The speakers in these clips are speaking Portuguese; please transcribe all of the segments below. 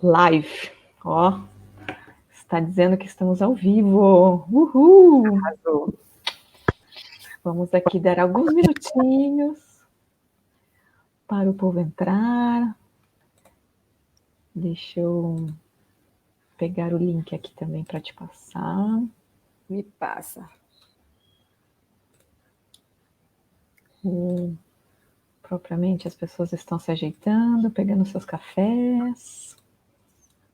Live. Ó, está dizendo que estamos ao vivo. Uhul! Arrasou. Vamos aqui dar alguns minutinhos para o povo entrar. Deixa eu pegar o link aqui também para te passar. Me passa. Propriamente as pessoas estão se ajeitando, pegando seus cafés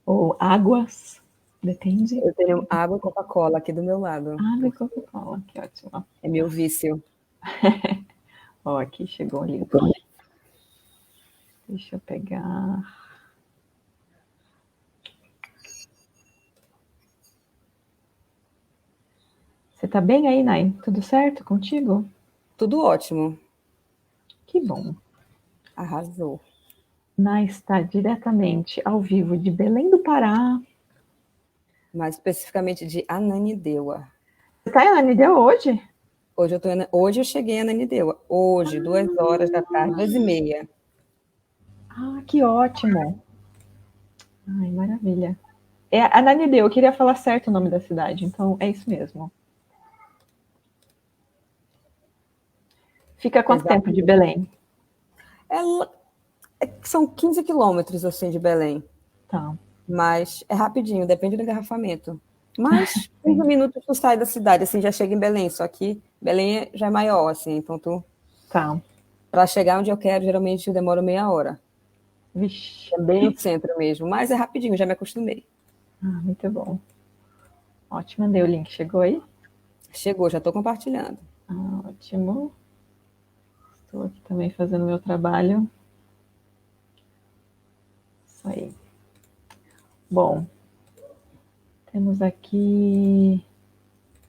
ou águas, depende. Eu tenho água e Coca-Cola aqui do meu lado. Água e Coca-Cola, que ótimo. É meu vício. Ó, aqui chegou o link. Deixa eu pegar. Você tá bem aí, Nai? Tudo certo contigo? Tudo ótimo. Que bom. Arrasou. Nai está diretamente ao vivo de Belém do Pará. Mais especificamente de Ananindeua. Você tá em Ananindeua hoje? Hoje eu cheguei em Ananindeua. Hoje, 2 horas da tarde, 2h30. Ah, que ótimo. Ai, maravilha. É Ananindeua, eu queria falar certo o nome da cidade, então é isso mesmo. Fica quanto tempo de Belém? São 15 quilômetros assim, de Belém. Tá. Mas é rapidinho, depende do engarrafamento. Mas 15 minutos tu sai da cidade, assim, já chega em Belém. Só que Belém já é maior, assim, então Tá. para chegar onde eu quero, geralmente eu demoro meia hora. Vixe. É bem no centro mesmo, mas é rapidinho, já me acostumei. Ah, muito bom. Ótimo, mandei o link. Chegou aí? Chegou, já estou compartilhando. Ah, ótimo. Estou aqui também fazendo meu trabalho. Isso aí. Bom, temos aqui.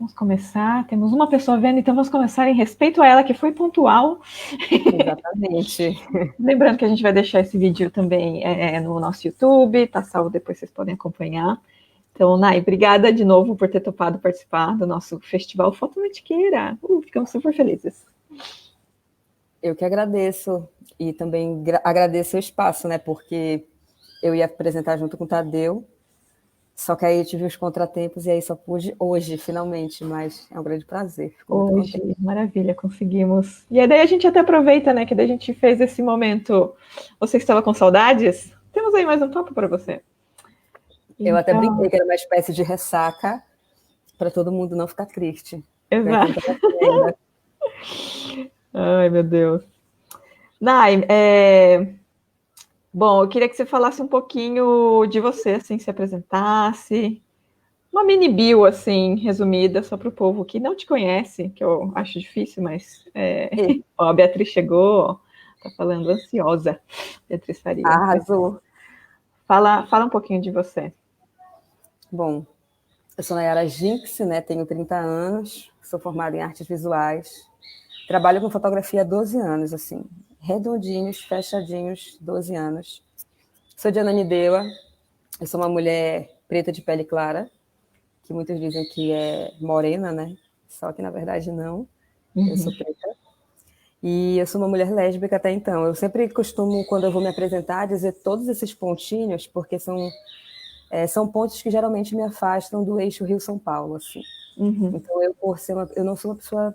Vamos começar. Temos uma pessoa vendo, então vamos começar em respeito a ela, que foi pontual. Exatamente. Lembrando que a gente vai deixar esse vídeo também no nosso YouTube, tá salvo, depois vocês podem acompanhar. Então, Nai, obrigada de novo por ter topado participar do nosso festival Foto Metiqueira. Ficamos super felizes. Eu que agradeço e também agradeço o espaço, né? Porque eu ia apresentar junto com o Tadeu, só que aí tive uns contratempos e aí só pude hoje, finalmente, mas é um grande prazer, fico muito Hoje, contente. maravilha, conseguimos. E aí daí a gente até aproveita, né, que daí a gente fez esse momento. Você que estava com saudades? Temos aí mais um papo para você. Eu até Então, brinquei que era uma espécie de ressaca para todo mundo não ficar triste. Para quem exato. está ainda. Ai, meu Deus. Nai, bom, eu queria que você falasse um pouquinho de você, assim, se apresentasse. Uma mini bio, assim, resumida, só para o povo que não te conhece, que eu acho difícil, mas ó, a Beatriz chegou, tá falando ansiosa, Beatriz Faria. Arrasou. Fala um pouquinho de você. Bom, eu sou Nayara Jinx, né? Tenho 30 anos, sou formada em artes visuais. Trabalho com fotografia há 12 anos, assim, redondinhos, fechadinhos, 12 anos. Sou de Ananindeua, eu sou uma mulher preta de pele clara, que muitos dizem que é morena, né? Só que na verdade não, eu sou preta. E eu sou uma mulher lésbica até então. Eu sempre costumo, quando eu vou me apresentar, dizer todos esses pontinhos, porque são pontos que geralmente me afastam do eixo Rio-São Paulo, assim. Então, eu não sou uma pessoa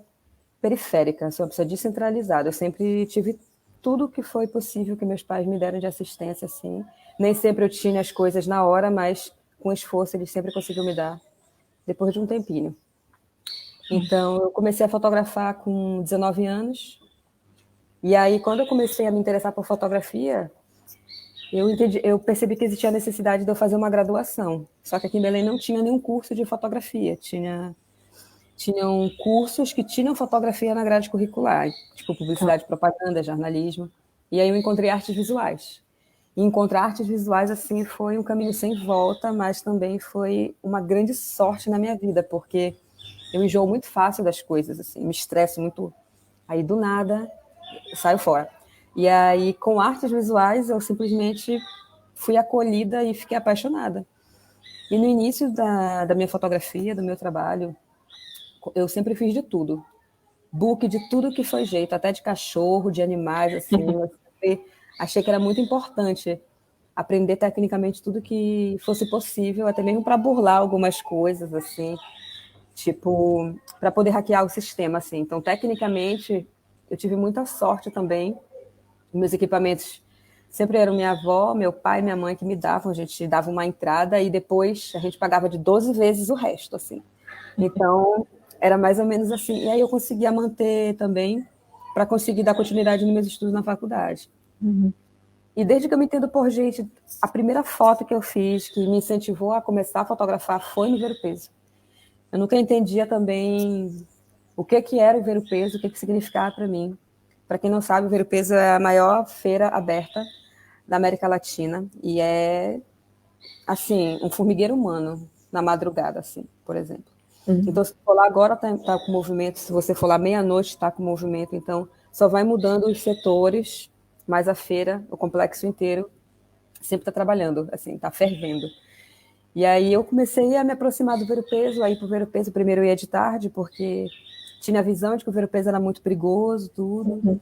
periférica, sou uma pessoa descentralizada. Eu sempre tive tudo que foi possível que meus pais me deram de assistência, assim. Nem sempre eu tinha as coisas na hora, mas com esforço eles sempre conseguiram me dar, depois de um tempinho. Então, eu comecei a fotografar com 19 anos. E aí, quando eu comecei a me interessar por fotografia, eu percebi que existia a necessidade de eu fazer uma graduação. Só que aqui em Belém não tinha nenhum curso de fotografia. Tinham cursos que tinham fotografia na grade curricular, tipo Tá. publicidade, propaganda, jornalismo. E aí eu encontrei artes visuais. E encontrar artes visuais, assim, foi um caminho sem volta, mas também foi uma grande sorte na minha vida, porque eu enjoo muito fácil das coisas, assim, me estresso muito. Aí, do nada, eu saio fora. E aí, com artes visuais, eu simplesmente fui acolhida e fiquei apaixonada. E no início da minha fotografia, do meu trabalho, eu sempre fiz de tudo. Book de tudo que foi jeito, até de cachorro, de animais, assim. Eu sempre achei que era muito importante aprender tecnicamente tudo que fosse possível, até mesmo para burlar algumas coisas, assim, tipo, para poder hackear o sistema, assim. Então, tecnicamente, eu tive muita sorte também. Meus equipamentos sempre eram minha avó, meu pai e minha mãe que me davam. A gente dava uma entrada e depois a gente pagava de 12 vezes o resto, assim. Então, era mais ou menos assim. E aí eu conseguia manter também para conseguir dar continuidade nos meus estudos na faculdade. Uhum. E desde que eu me entendo por gente, a primeira foto que eu fiz, que me incentivou a começar a fotografar, foi no Ver o Peso. Eu nunca entendia também o que era o Ver o Peso, o que significava para mim. Para quem não sabe, o Ver o Peso é a maior feira aberta da América Latina e é, assim, um formigueiro humano na madrugada, assim, por exemplo. Uhum. Então, se for lá agora, tá com movimento. Se você for lá meia-noite, está com movimento. Então, só vai mudando os setores, mas a feira, o complexo inteiro, sempre está trabalhando, assim, está fervendo. E aí eu comecei a me aproximar do Ver o Peso. Aí, para o Ver o Peso, primeiro eu ia de tarde, porque tinha a visão de que o Ver o Peso era muito perigoso, tudo. Uhum.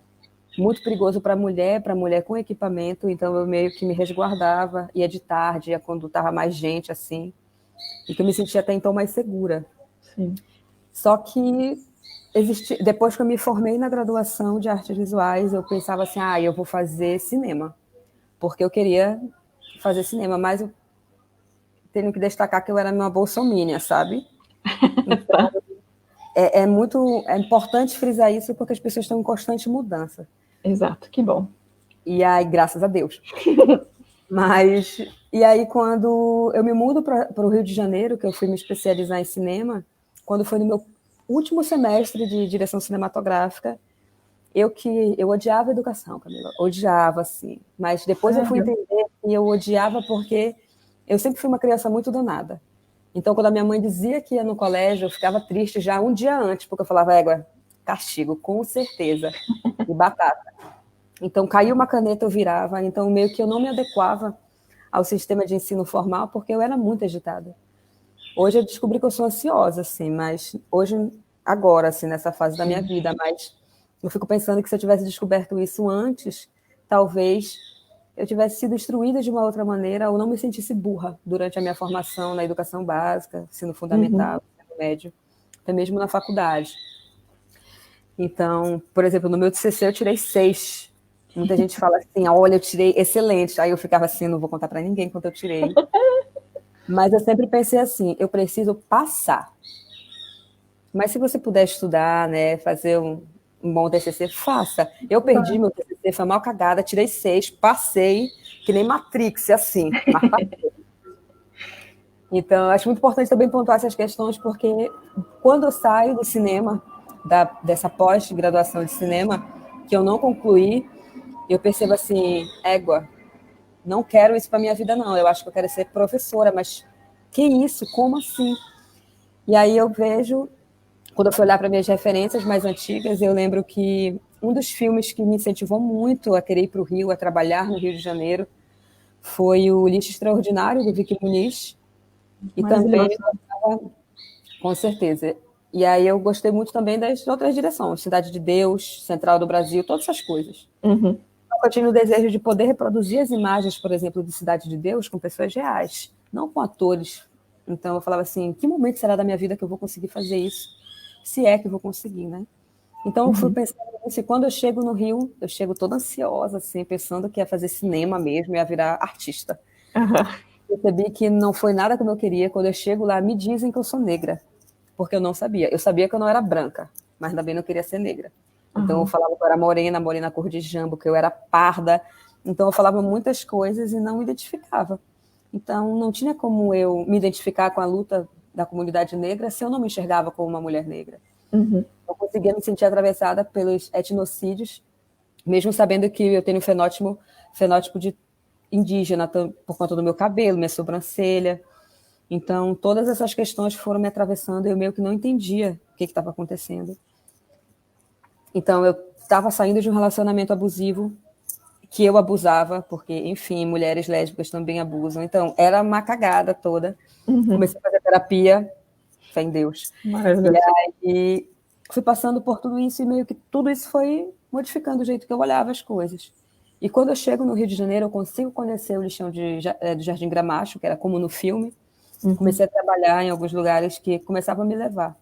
Muito perigoso para mulher com equipamento. Então, eu meio que me resguardava, ia de tarde, ia quando estava mais gente, assim. E que eu me sentia até então mais segura. Sim. Só que depois que eu me formei na graduação de artes visuais, eu pensava assim, eu vou fazer cinema, porque eu queria fazer cinema, mas eu tenho que destacar que eu era uma bolsominion, sabe? Então, é importante frisar isso porque as pessoas estão em constante mudança. Exato, que bom. E aí, graças a Deus. Mas, e aí quando eu me mudo para o Rio de Janeiro, que eu fui me especializar em cinema, quando foi no meu último semestre de direção cinematográfica, eu odiava a educação, Camila, odiava, assim. Mas depois eu fui entender que eu odiava porque eu sempre fui uma criança muito danada. Então, quando a minha mãe dizia que ia no colégio, eu ficava triste já um dia antes, porque eu falava, égua, castigo, com certeza, e batata. Então, caiu uma caneta, eu virava. Então, meio que eu não me adequava ao sistema de ensino formal, porque eu era muito agitada. Hoje eu descobri que eu sou ansiosa, assim, mas hoje, agora, assim, nessa fase da minha vida, mas eu fico pensando que se eu tivesse descoberto isso antes, talvez eu tivesse sido instruída de uma outra maneira ou não me sentisse burra durante a minha formação na educação básica, ensino fundamental, ensino médio, até mesmo na faculdade. Então, por exemplo, no meu TCC eu tirei 6. Muita gente fala assim, olha, eu tirei excelente. Aí eu ficava assim, não vou contar para ninguém quanto eu tirei. Mas eu sempre pensei assim, eu preciso passar. Mas se você puder estudar, né, fazer um bom TCC, faça. Eu perdi meu TCC, foi mal cagada, tirei 6, passei, que nem Matrix, assim, mas passei. Então, acho muito importante também pontuar essas questões, porque quando eu saio do cinema, dessa pós-graduação de cinema, que eu não concluí, eu percebo assim, égua, não quero isso para minha vida, não. Eu acho que eu quero ser professora, mas que isso? Como assim? E aí eu vejo, quando eu fui olhar para minhas referências mais antigas, eu lembro que um dos filmes que me incentivou muito a querer ir para o Rio, a trabalhar no Rio de Janeiro, foi o Lixo Extraordinário, do Vicky Muniz. E também, com certeza. E aí eu gostei muito também das outras direções, Cidade de Deus, Central do Brasil, todas essas coisas. Uhum. Eu tinha o desejo de poder reproduzir as imagens, por exemplo, de Cidade de Deus com pessoas reais, não com atores. Então eu falava assim, que momento será da minha vida que eu vou conseguir fazer isso? Se é que eu vou conseguir, né? Então eu fui pensando nisso, e quando eu chego no Rio, eu chego toda ansiosa, assim, pensando que ia fazer cinema mesmo, ia virar artista. Percebi que não foi nada como eu queria. Quando eu chego lá, me dizem que eu sou negra, porque eu não sabia. Eu sabia que eu não era branca, mas também não queria ser negra. Então eu falava que eu era morena cor de jambo, que eu era parda. Então eu falava muitas coisas e não me identificava. Então não tinha como eu me identificar com a luta da comunidade negra se eu não me enxergava como uma mulher negra. Eu conseguia me sentir atravessada pelos etnocídios, mesmo sabendo que eu tenho fenótipo de indígena por conta do meu cabelo, minha sobrancelha. Então todas essas questões foram me atravessando e eu meio que não entendia o que estava acontecendo. Então, eu estava saindo de um relacionamento abusivo, que eu abusava, porque, enfim, mulheres lésbicas também abusam. Então, era uma cagada toda. Comecei a fazer terapia, fé em Deus. Maravilhoso. E aí, fui passando por tudo isso e meio que tudo isso foi modificando o jeito que eu olhava as coisas. E quando eu chego no Rio de Janeiro, eu consigo conhecer o lixão do Jardim Gramacho, que era como no filme. Comecei a trabalhar em alguns lugares que começavam a me levar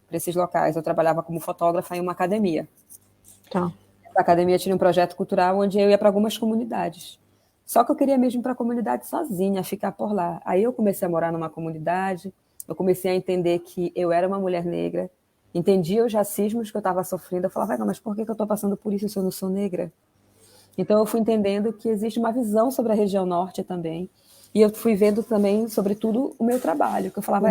para esses locais. Eu trabalhava como fotógrafa em uma academia. Tá. A academia tinha um projeto cultural onde eu ia para algumas comunidades. Só que eu queria mesmo ir para a comunidade sozinha, ficar por lá. Aí eu comecei a morar numa comunidade, eu comecei a entender que eu era uma mulher negra, entendia os racismos que eu estava sofrendo. Eu falava, mas por que eu estou passando por isso se eu não sou negra? Então eu fui entendendo que existe uma visão sobre a região norte também. E eu fui vendo também, sobretudo, o meu trabalho, que eu falava,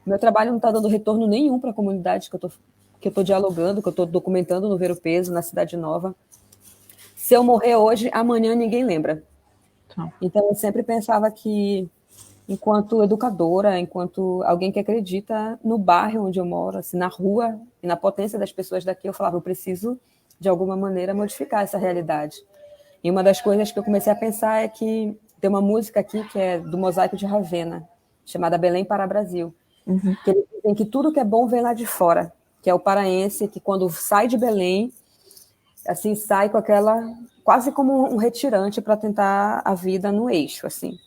meu trabalho não está dando retorno nenhum para a comunidade que eu estou dialogando, que eu estou documentando no Ver o Peso, na Cidade Nova. Se eu morrer hoje, amanhã ninguém lembra. Tá. Então eu sempre pensava que, enquanto educadora, enquanto alguém que acredita no bairro onde eu moro, assim, na rua e na potência das pessoas daqui, eu falava, eu preciso, de alguma maneira, modificar essa realidade. E uma das coisas que eu comecei a pensar é que tem uma música aqui que é do Mosaico de Ravenna, chamada Belém para Brasil, que eles dizem que tudo que é bom vem lá de fora, que é o paraense, que quando sai de Belém, assim, sai com aquela, quase como um retirante para tentar a vida no eixo, assim.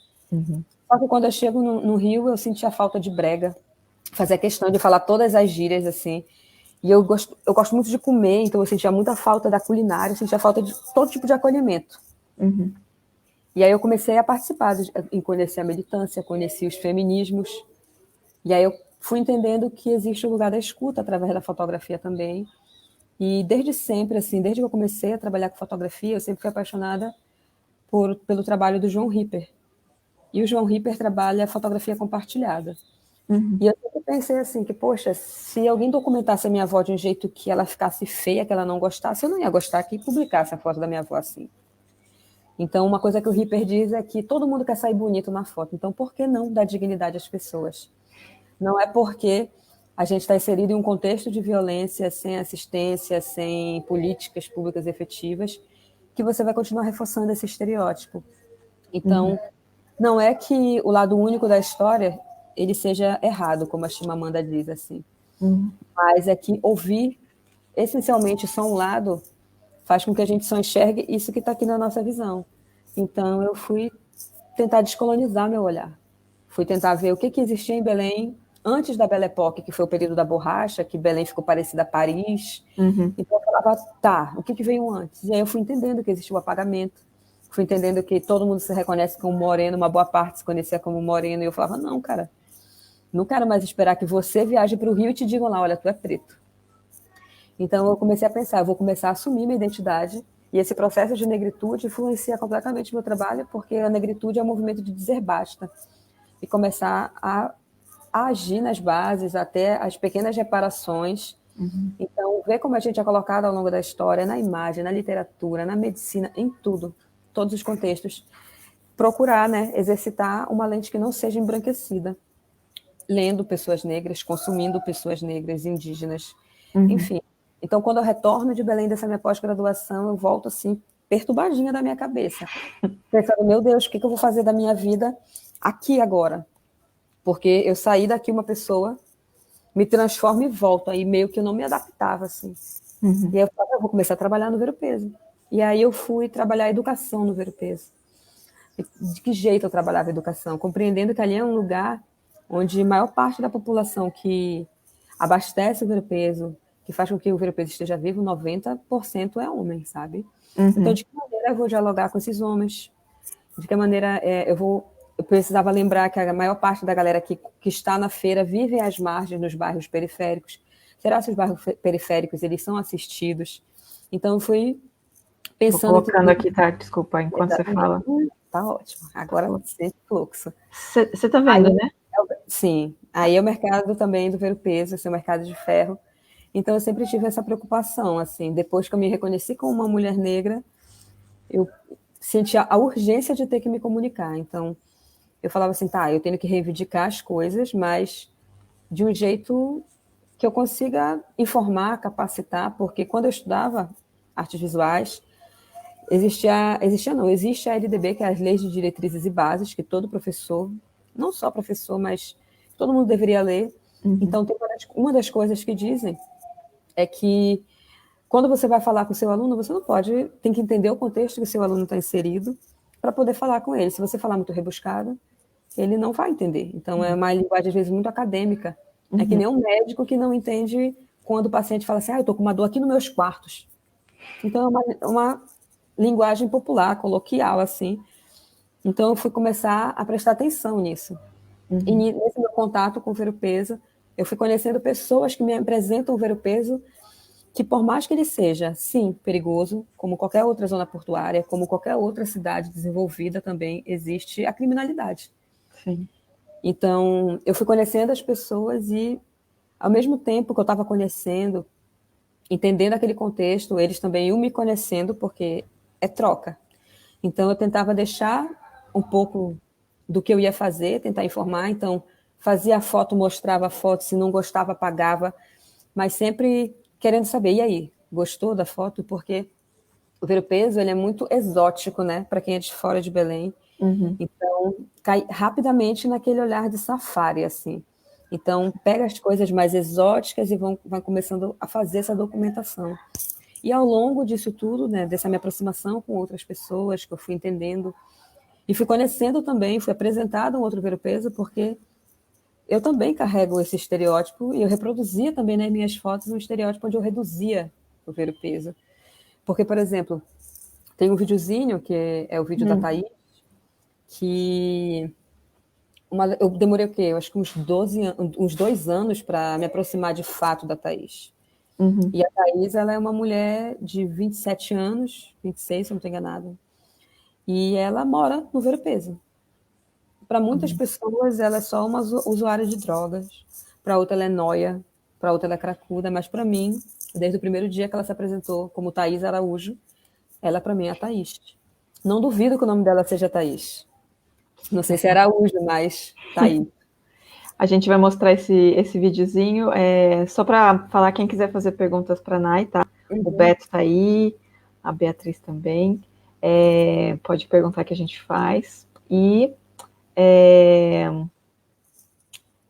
Só que quando eu chego no Rio, eu senti a falta de brega, fazia questão de falar todas as gírias, assim, e eu gosto muito de comer, então eu sentia muita falta da culinária, eu sentia falta de todo tipo de acolhimento. E aí eu comecei a participar, em conhecer a militância, conheci os feminismos, e aí eu fui entendendo que existe o lugar da escuta através da fotografia também. E desde sempre, assim, desde que eu comecei a trabalhar com fotografia, eu sempre fui apaixonada pelo trabalho do João Ripper. E o João Ripper trabalha fotografia compartilhada. E eu sempre pensei assim, que, poxa, se alguém documentasse a minha avó de um jeito que ela ficasse feia, que ela não gostasse, eu não ia gostar que publicasse a foto da minha avó assim. Então, uma coisa que o Ripper diz é que todo mundo quer sair bonito na foto. Então, por que não dar dignidade às pessoas? Não é porque a gente está inserido em um contexto de violência, sem assistência, sem políticas públicas efetivas, que você vai continuar reforçando esse estereótipo. Então, não é que o lado único da história ele seja errado, como a Chimamanda diz, assim. Mas é que ouvir essencialmente só um lado faz com que a gente só enxergue isso que está aqui na nossa visão. Então, eu fui tentar descolonizar meu olhar. Fui tentar ver o que existia em Belém antes da Belle Époque, que foi o período da borracha, que Belém ficou parecida a Paris. Então, eu falava, tá, o que veio antes? E aí eu fui entendendo que existia o apagamento, fui entendendo que todo mundo se reconhece como moreno, uma boa parte se conhecia como moreno, e eu falava, não, cara, não quero mais esperar que você viaje para o Rio e te digam lá, olha, tu é preto. Então, eu comecei a pensar, eu vou começar a assumir minha identidade, e esse processo de negritude influencia completamente o meu trabalho, porque a negritude é um movimento de dizer basta, e começar a agir nas bases, até as pequenas reparações. Então, ver como a gente é colocado ao longo da história, na imagem, na literatura, na medicina, em tudo, todos os contextos, procurar, né, exercitar uma lente que não seja embranquecida, lendo pessoas negras, consumindo pessoas negras, indígenas, enfim. Então, quando eu retorno de Belém dessa minha pós-graduação, eu volto assim, perturbadinha da minha cabeça, pensando, meu Deus, o que eu vou fazer da minha vida aqui agora? Porque eu saí daqui uma pessoa, me transformo e volto, aí meio que eu não me adaptava, assim. E aí eu falei, eu vou começar a trabalhar no Ver o Peso. E aí eu fui trabalhar a educação no Ver o Peso. De que jeito eu trabalhava a educação? Compreendendo que ali é um lugar onde a maior parte da população que abastece o Ver o Peso, que faz com que o Ver o Peso esteja vivo, 90% é homem, sabe? Então, de que maneira eu vou dialogar com esses homens? De que maneira eu precisava lembrar que a maior parte da galera que está na feira vive às margens dos bairros periféricos. Será que os bairros periféricos eles são assistidos? Então, eu fui pensando... Vou colocando aqui, tá? Desculpa, enquanto você fala. Tá ótimo. Agora sem fluxo. Você tá vendo, né? Sim. Aí é o mercado também do Ver o Peso, esse é o mercado de ferro. Então, eu sempre tive essa preocupação, assim. Depois que eu me reconheci como uma mulher negra, eu senti a urgência de ter que me comunicar. Então, eu falava assim, tá, eu tenho que reivindicar as coisas, mas de um jeito que eu consiga informar, capacitar, porque quando eu estudava artes visuais, existe a LDB, que é as Leis de Diretrizes e Bases, que todo professor, não só professor, mas todo mundo deveria ler. Então, uma das coisas que dizem é que Quando você vai falar com o seu aluno, você não pode, tem que entender o contexto que o seu aluno está inserido para poder falar com ele. Se você falar muito rebuscado, ele não vai entender. Então, é uma linguagem, às vezes, muito acadêmica. É que nem um médico que não entende quando o paciente fala assim, eu estou com uma dor aqui nos meus quartos. Então, é uma linguagem popular, coloquial, assim. Então, eu fui começar a prestar atenção nisso. E nesse meu contato com o ver-o-peso, eu fui conhecendo pessoas que me apresentam o ver-o-peso, que por mais que ele seja, sim, perigoso, como qualquer outra zona portuária, como qualquer outra cidade desenvolvida também, existe a criminalidade. Sim. Então, eu fui conhecendo as pessoas e, ao mesmo tempo que eu estava conhecendo, entendendo aquele contexto, eles também iam me conhecendo, porque é troca. Então, eu tentava deixar um pouco do que eu ia fazer, tentar informar. Então, fazia a foto, mostrava a foto, se não gostava, apagava, mas sempre querendo saber, e aí, gostou da foto? Porque o ver-o-peso, ele é muito exótico, né, para quem é de fora de Belém. Então, cai rapidamente naquele olhar de safari, assim. Então, pega as coisas mais exóticas e vai começando a fazer essa documentação. E ao longo disso tudo, né, dessa minha aproximação com outras pessoas, que eu fui entendendo, e fui conhecendo também, fui apresentada a um outro ver-o-peso, porque eu também carrego esse estereótipo, e eu reproduzia também nas minhas fotos um estereótipo onde eu reduzia o ver-o-peso. Porque, por exemplo, tem um videozinho, que é o vídeo da Thaís, que eu demorei o quê? Eu acho que uns 2 anos para me aproximar de fato da Thaís. E a Thaís, ela é uma mulher de 27 anos, 26, se eu não estou enganada. E ela mora no ver-o-peso. Para muitas pessoas, ela é só uma usuária de drogas. Para outra, ela é nóia. Para outra, ela é cracuda. Mas para mim, desde o primeiro dia que ela se apresentou como Thaís Araújo, ela para mim é a Thaís. Não duvido que o nome dela seja Thaís. Não sei se é Araújo, mas Thaís. A gente vai mostrar esse videozinho, só para falar, quem quiser fazer perguntas para a Nai, tá? O Beto está aí, a Beatriz também. Pode perguntar que a gente faz. E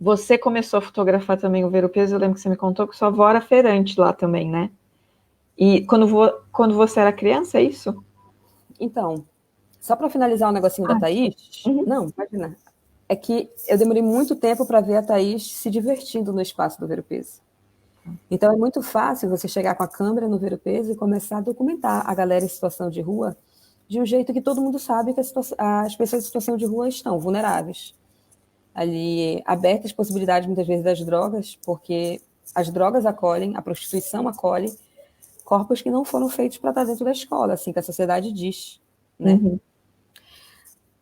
você começou a fotografar também o ver-o-peso, eu lembro que você me contou que sua avó era feirante lá também, né? E quando você era criança, é isso? Então, só para finalizar o negocinho da Thaís, não, imagina, é que eu demorei muito tempo para ver a Thaís se divertindo no espaço do ver-o-peso. Então, é muito fácil você chegar com a câmera no ver-o-peso e começar a documentar a galera em situação de rua de um jeito que todo mundo sabe que as pessoas em situação de rua estão vulneráveis. Ali, abertas possibilidades, muitas vezes, das drogas, porque as drogas acolhem, a prostituição acolhe corpos que não foram feitos para estar dentro da escola, assim que a sociedade diz, né?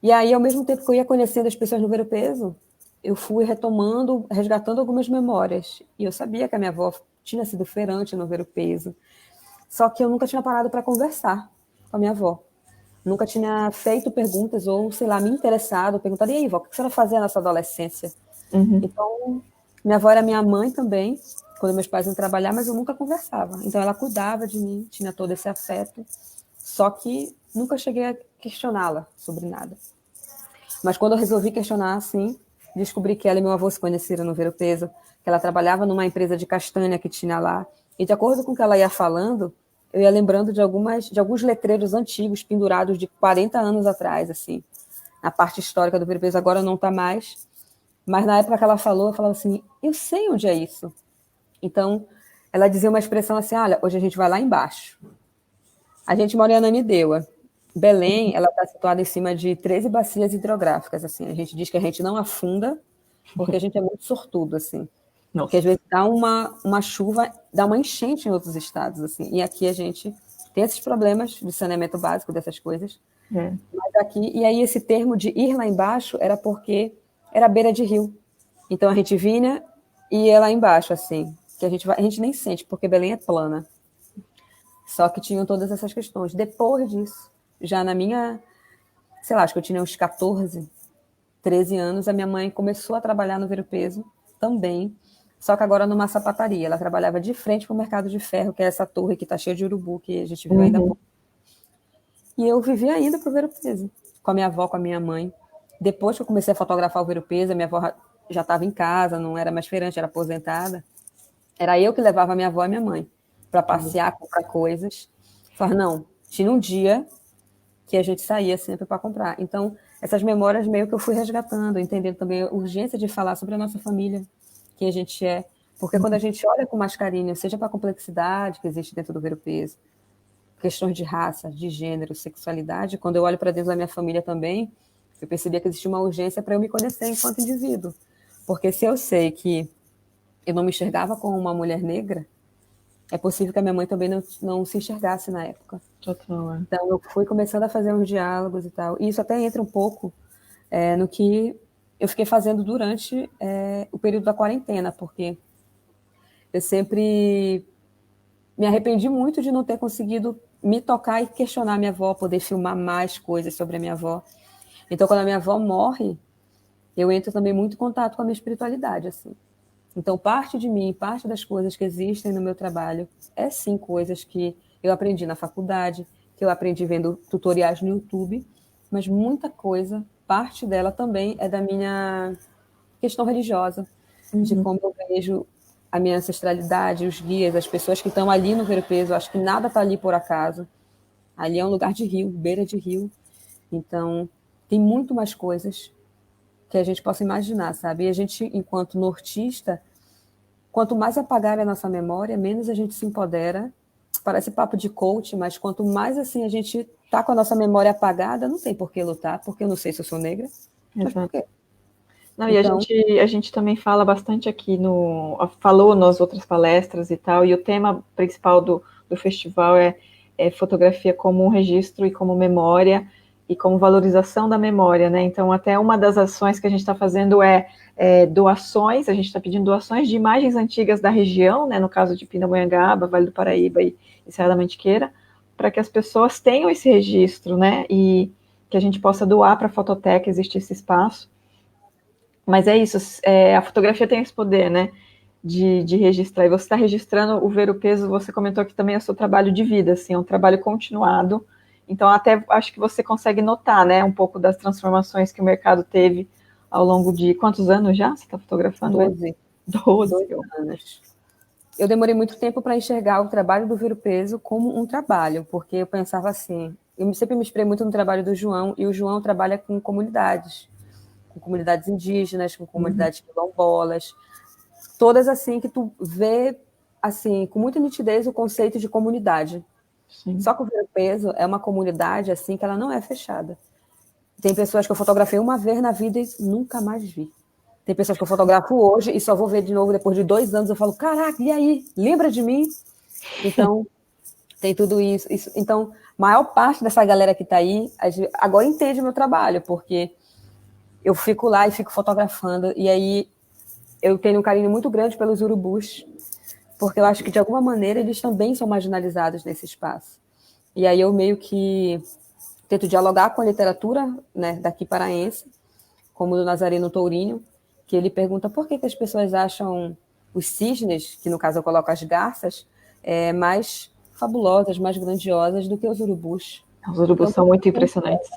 E aí, ao mesmo tempo que eu ia conhecendo as pessoas no ver-o-peso, eu fui retomando, resgatando algumas memórias. E eu sabia que a minha avó tinha sido feirante no ver-o-peso. Só que eu nunca tinha parado para conversar com a minha avó. Nunca tinha feito perguntas ou, sei lá, me interessado, perguntado, e aí, vó, o que você vai fazer na sua adolescência? Então, minha avó era minha mãe também, quando meus pais iam trabalhar, mas eu nunca conversava. Então, ela cuidava de mim, tinha todo esse afeto, só que nunca cheguei a questioná-la sobre nada. Mas quando eu resolvi questionar, assim, descobri que ela e meu avô se conheceram no ver-o-peso, que ela trabalhava numa empresa de castanha que tinha lá, e de acordo com o que ela ia falando, eu ia lembrando de alguns letreiros antigos pendurados de 40 anos atrás, assim, na parte histórica do ver-o-peso. Agora não está mais, mas na época que ela falou, eu falava assim, eu sei onde é isso. Então, ela dizia uma expressão assim, olha, hoje a gente vai lá embaixo. A gente mora em Ananindeua. Belém, ela está situada em cima de 13 bacias hidrográficas, assim. A gente diz que a gente não afunda, porque a gente é muito sortudo, assim. Nossa. Porque às vezes dá uma chuva, dá uma enchente em outros estados, assim. E aqui a gente tem esses problemas de saneamento básico, dessas coisas. Mas aqui, e aí esse termo de ir lá embaixo era porque era beira de rio. Então a gente vinha e ia lá embaixo, assim. Que a gente nem sente, porque Belém é plana. Só que tinham todas essas questões. Depois disso, já na minha, sei lá, acho que eu tinha uns 14, 13 anos, a minha mãe começou a trabalhar no ver-o-peso também, só que agora numa sapataria. Ela trabalhava de frente para o mercado de ferro, que é essa torre que está cheia de urubu, que a gente viu ainda há pouco. E eu vivia ainda para o ver-o-peso, com a minha avó, com a minha mãe. Depois que eu comecei a fotografar o ver-o-peso, a minha avó já estava em casa, não era mais feirante, era aposentada. Era eu que levava a minha avó e a minha mãe. para passear, comprar coisas. Falar, não, tinha um dia que a gente saía sempre para comprar. Então, essas memórias meio que eu fui resgatando, entendendo também a urgência de falar sobre a nossa família, quem a gente é. Porque quando a gente olha com mais carinho, seja para a complexidade que existe dentro do Ver-o-Peso, questões de raça, de gênero, sexualidade, quando eu olho para dentro da minha família também, eu percebia que existia uma urgência para eu me conhecer enquanto indivíduo. Porque se eu sei que eu não me enxergava como uma mulher negra, é possível que a minha mãe também não se enxergasse na época. Total, é. Então, eu fui começando a fazer uns diálogos e tal. E isso até entra um pouco no que eu fiquei fazendo durante o período da quarentena, porque eu sempre me arrependi muito de não ter conseguido me tocar e questionar minha avó, poder filmar mais coisas sobre a minha avó. Então, quando a minha avó morre, eu entro também muito em contato com a minha espiritualidade, assim. Então, parte de mim, parte das coisas que existem no meu trabalho é, sim, coisas que eu aprendi na faculdade, que eu aprendi vendo tutoriais no YouTube, mas muita coisa, parte dela também é da minha questão religiosa, de como eu vejo a minha ancestralidade, os guias, as pessoas que estão ali no Ver-o-Peso. Acho que nada está ali por acaso. Ali é um lugar de rio, beira de rio. Então, tem muito mais coisas que a gente possa imaginar, sabe? E a gente, enquanto nortista, quanto mais apagar a nossa memória, menos a gente se empodera. Parece papo de coach, mas quanto mais assim a gente tá com a nossa memória apagada, não tem por que lutar, porque eu não sei se eu sou negra. Mas por quê? Não, e Então, a gente também fala bastante aqui falou nas outras palestras e tal, e o tema principal do festival é fotografia como um registro e como memória e como valorização da memória, né? Então, até uma das ações que a gente está fazendo é doações, a gente está pedindo doações de imagens antigas da região, né? No caso de Pindamonhangaba, Vale do Paraíba e Serra da Mantiqueira, para que as pessoas tenham esse registro, né? E que a gente possa doar para a fototeca, existe esse espaço. Mas é isso, a fotografia tem esse poder, né, de registrar. E você está registrando o Ver-o-Peso, você comentou que também é o seu trabalho de vida, assim, é um trabalho continuado. Então, até acho que você consegue notar, né, um pouco das transformações que o mercado teve ao longo de quantos anos já você está fotografando? 12. 12 anos. Eu demorei muito tempo para enxergar o trabalho do Ver-o-Peso como um trabalho, porque eu pensava assim, eu sempre me inspirei muito no trabalho do João, e o João trabalha com comunidades indígenas, com comunidades quilombolas, todas assim que tu vê assim com muita nitidez o conceito de comunidade. Sim. Só que o Ver-o-Peso é uma comunidade assim que ela não é fechada. Tem pessoas que eu fotografei uma vez na vida e nunca mais vi. Tem pessoas que eu fotografo hoje e só vou ver de novo depois de 2 anos. Eu falo, caraca, e aí? Lembra de mim? Então, tem tudo isso. Então, maior parte dessa galera que está aí agora entende o meu trabalho, porque eu fico lá e fico fotografando. E aí eu tenho um carinho muito grande pelos urubus, porque eu acho que, de alguma maneira, eles também são marginalizados nesse espaço. E aí eu meio que tento dialogar com a literatura, né, daqui paraense, como do Nazareno Tourinho, que ele pergunta por que as pessoas acham os cisnes, que no caso eu coloco as garças, mais fabulosas, mais grandiosas do que os urubus. Os urubus são muito impressionantes.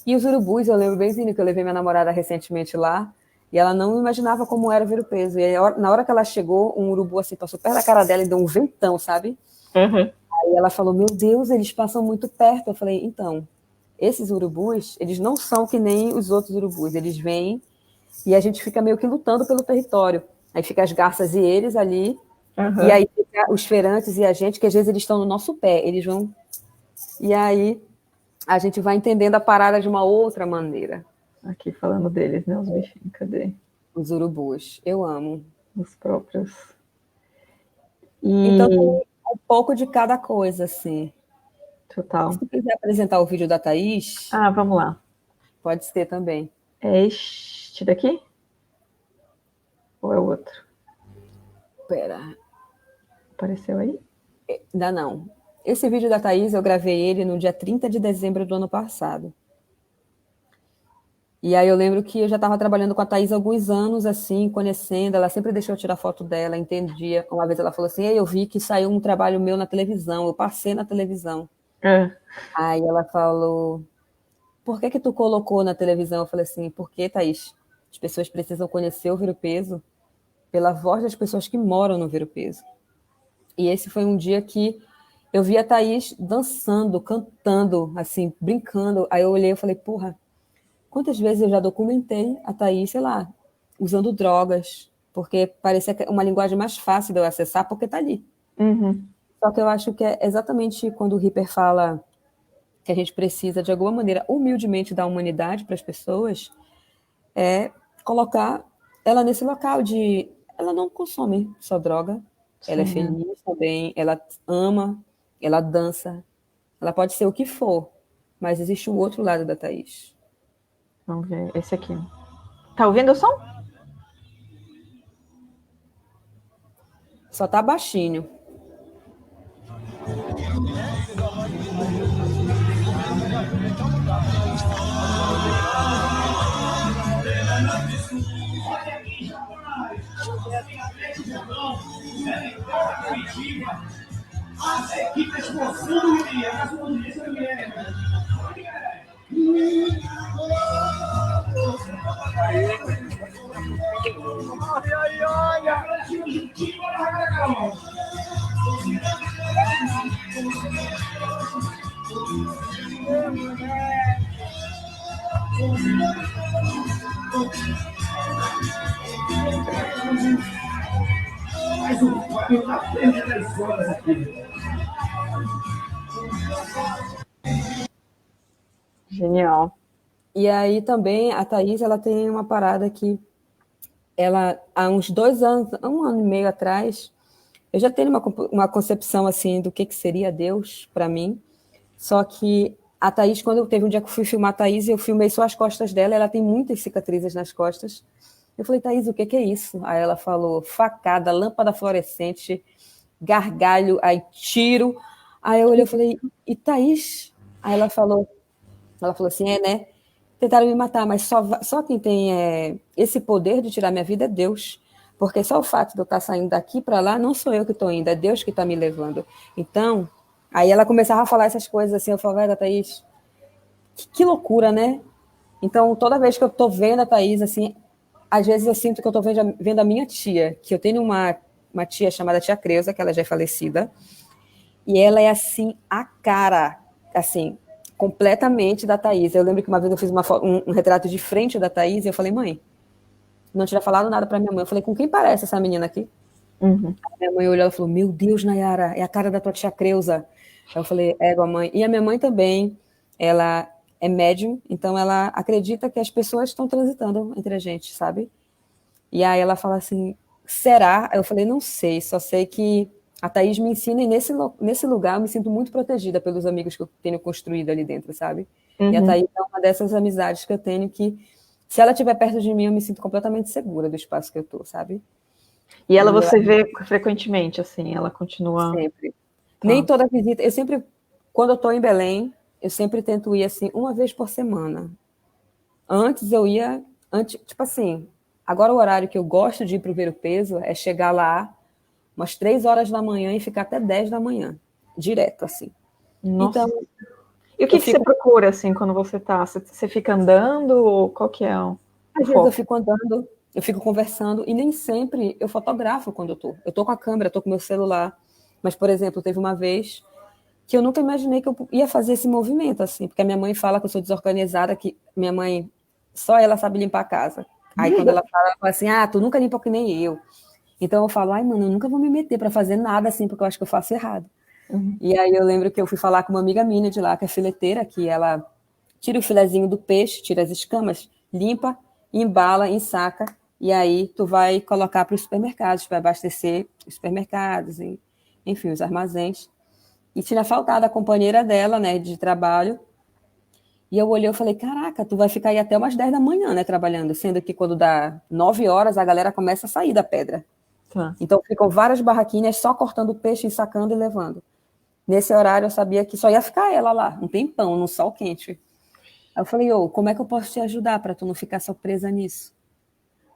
E os urubus, eu lembro bemzinho que eu levei minha namorada recentemente lá, e ela não imaginava como era Ver-o-Peso. E aí, na hora que ela chegou, um urubu assim passou perto da cara dela e deu um ventão, sabe? Aí ela falou, meu Deus, eles passam muito perto. Eu falei, então, esses urubus, eles não são que nem os outros urubus. Eles vêm e a gente fica meio que lutando pelo território. Aí fica as garças e eles ali, e aí fica os feirantes e a gente, que às vezes eles estão no nosso pé, eles vão... E aí a gente vai entendendo a parada de uma outra maneira. Aqui falando deles, né, os bichinhos, cadê? Os urubus, eu amo. Os próprios. Então tem um pouco de cada coisa, assim. Total. Se quiser apresentar o vídeo da Thaís... Vamos lá. Pode ser também. É este daqui? Ou é o outro? Pera. Apareceu aí? Ainda não. Esse vídeo da Thaís, eu gravei ele no dia 30 de dezembro do ano passado. E aí eu lembro que eu já estava trabalhando com a Thaís há alguns anos, assim, conhecendo. Ela sempre deixou eu tirar foto dela, entendia. Uma vez ela falou assim, eu vi que saiu um trabalho meu na televisão, eu passei na televisão. Aí ela falou, por que tu colocou na televisão? Eu falei assim, porque, Thaís, as pessoas precisam conhecer o Ver-o-Peso pela voz das pessoas que moram no Ver-o-Peso. E esse foi um dia que eu vi a Thaís dançando, cantando, assim, brincando. Aí eu olhei e falei, porra, quantas vezes eu já documentei a Thaís, sei lá, usando drogas, porque parecia uma linguagem mais fácil de eu acessar, porque tá ali. Uhum. Só que eu acho que é exatamente quando o Ripper fala que a gente precisa, de alguma maneira, humildemente dar humanidade para as pessoas, é colocar ela nesse local de... Ela não consome só droga, ela é Sim. feliz também, ela ama, ela dança, ela pode ser o que for, mas existe o outro lado da Thaís. Vamos ver esse aqui. Tá ouvindo o som? Só tá baixinho. As equipes possuem as polícias mas o Fábio está frente das horas aqui. Genial. E aí também a Thaís, ela tem uma parada que ela, há uns 2 anos, 1 ano e meio atrás, eu já tenho uma concepção assim do que seria Deus para mim. Só que a Thaís, quando eu teve um dia que eu fui filmar a Thaís, eu filmei só as costas dela, ela tem muitas cicatrizes nas costas. Eu falei, Thaís, o que é isso? Aí ela falou, facada, lâmpada fluorescente, gargalho, aí tiro. Aí eu olhei e falei, e Thaís? Aí ela falou assim, né? Tentaram me matar, mas só quem tem esse poder de tirar minha vida é Deus. Porque só o fato de eu estar saindo daqui para lá, não sou eu que estou indo, é Deus que está me levando. Então, aí ela começava a falar essas coisas assim, eu falava, Thaís, que loucura, né? Então, toda vez que eu estou vendo a Thaís, assim, às vezes eu sinto que eu estou vendo a minha tia, que eu tenho uma tia chamada Tia Creuza, que ela já é falecida, e ela é assim, a cara, assim, completamente da Thaís. Eu lembro que uma vez eu fiz um retrato de frente da Thaís e eu falei, mãe, não tinha falado nada para minha mãe. Eu falei, com quem parece essa menina aqui? Uhum. Minha mãe olhou e falou, meu Deus, Nayara, é a cara da tua tia Creuza. Eu falei, a mãe. E a minha mãe também, ela é médium, então ela acredita que as pessoas estão transitando entre a gente, sabe? E aí ela fala assim, será? Eu falei, não sei, só sei que a Thaís me ensina e nesse lugar eu me sinto muito protegida pelos amigos que eu tenho construído ali dentro, sabe? E a Uhum. Thaís é uma dessas amizades que eu tenho que, se ela estiver perto de mim, eu me sinto completamente segura do espaço que eu tô, sabe? E ela E eu você vê frequentemente, assim, ela continua. sempre. Nem Tá. toda visita, eu sempre, quando eu tô em Belém, eu sempre tento ir assim, uma vez por semana. Antes eu ia, tipo assim, agora o horário que eu gosto de ir pro Ver o Peso é chegar lá umas 3 horas da manhã e ficar até 10 da manhã, direto, assim. Nossa. Então, E o eu que você fico, procura, assim, quando você tá? Você fica andando ou qual que é o às vezes eu foco? fico andando, eu fico conversando, e nem sempre eu fotografo quando eu tô. Eu tô com a câmera, tô com o meu celular. Mas, por exemplo, teve uma vez que eu nunca imaginei que eu ia fazer esse movimento, assim, porque a minha mãe fala que eu sou desorganizada, que minha mãe, só ela sabe limpar a casa. Aí quando ela fala assim, tu nunca limpa que nem eu. Então eu falo, ai, mano, eu nunca vou me meter para fazer nada assim, porque eu acho que eu faço errado. Uhum. E aí eu lembro que eu fui falar com uma amiga minha de lá, que é fileteira, que ela tira o filezinho do peixe, tira as escamas, limpa, embala, ensaca, e aí tu vai colocar para os supermercados, vai abastecer os supermercados, enfim, os armazéns. E tinha faltado a companheira dela, né, de trabalho, e eu olhei e falei, caraca, tu vai ficar aí até umas 10 da manhã, né, trabalhando, sendo que quando dá 9 horas a galera começa a sair da pedra. Tá. Então ficam várias barraquinhas só cortando peixe, ensacando e levando. Nesse horário eu sabia que só ia ficar ela lá, um tempão, no sol quente. Aí eu falei, como é que eu posso te ajudar para tu não ficar só presa nisso?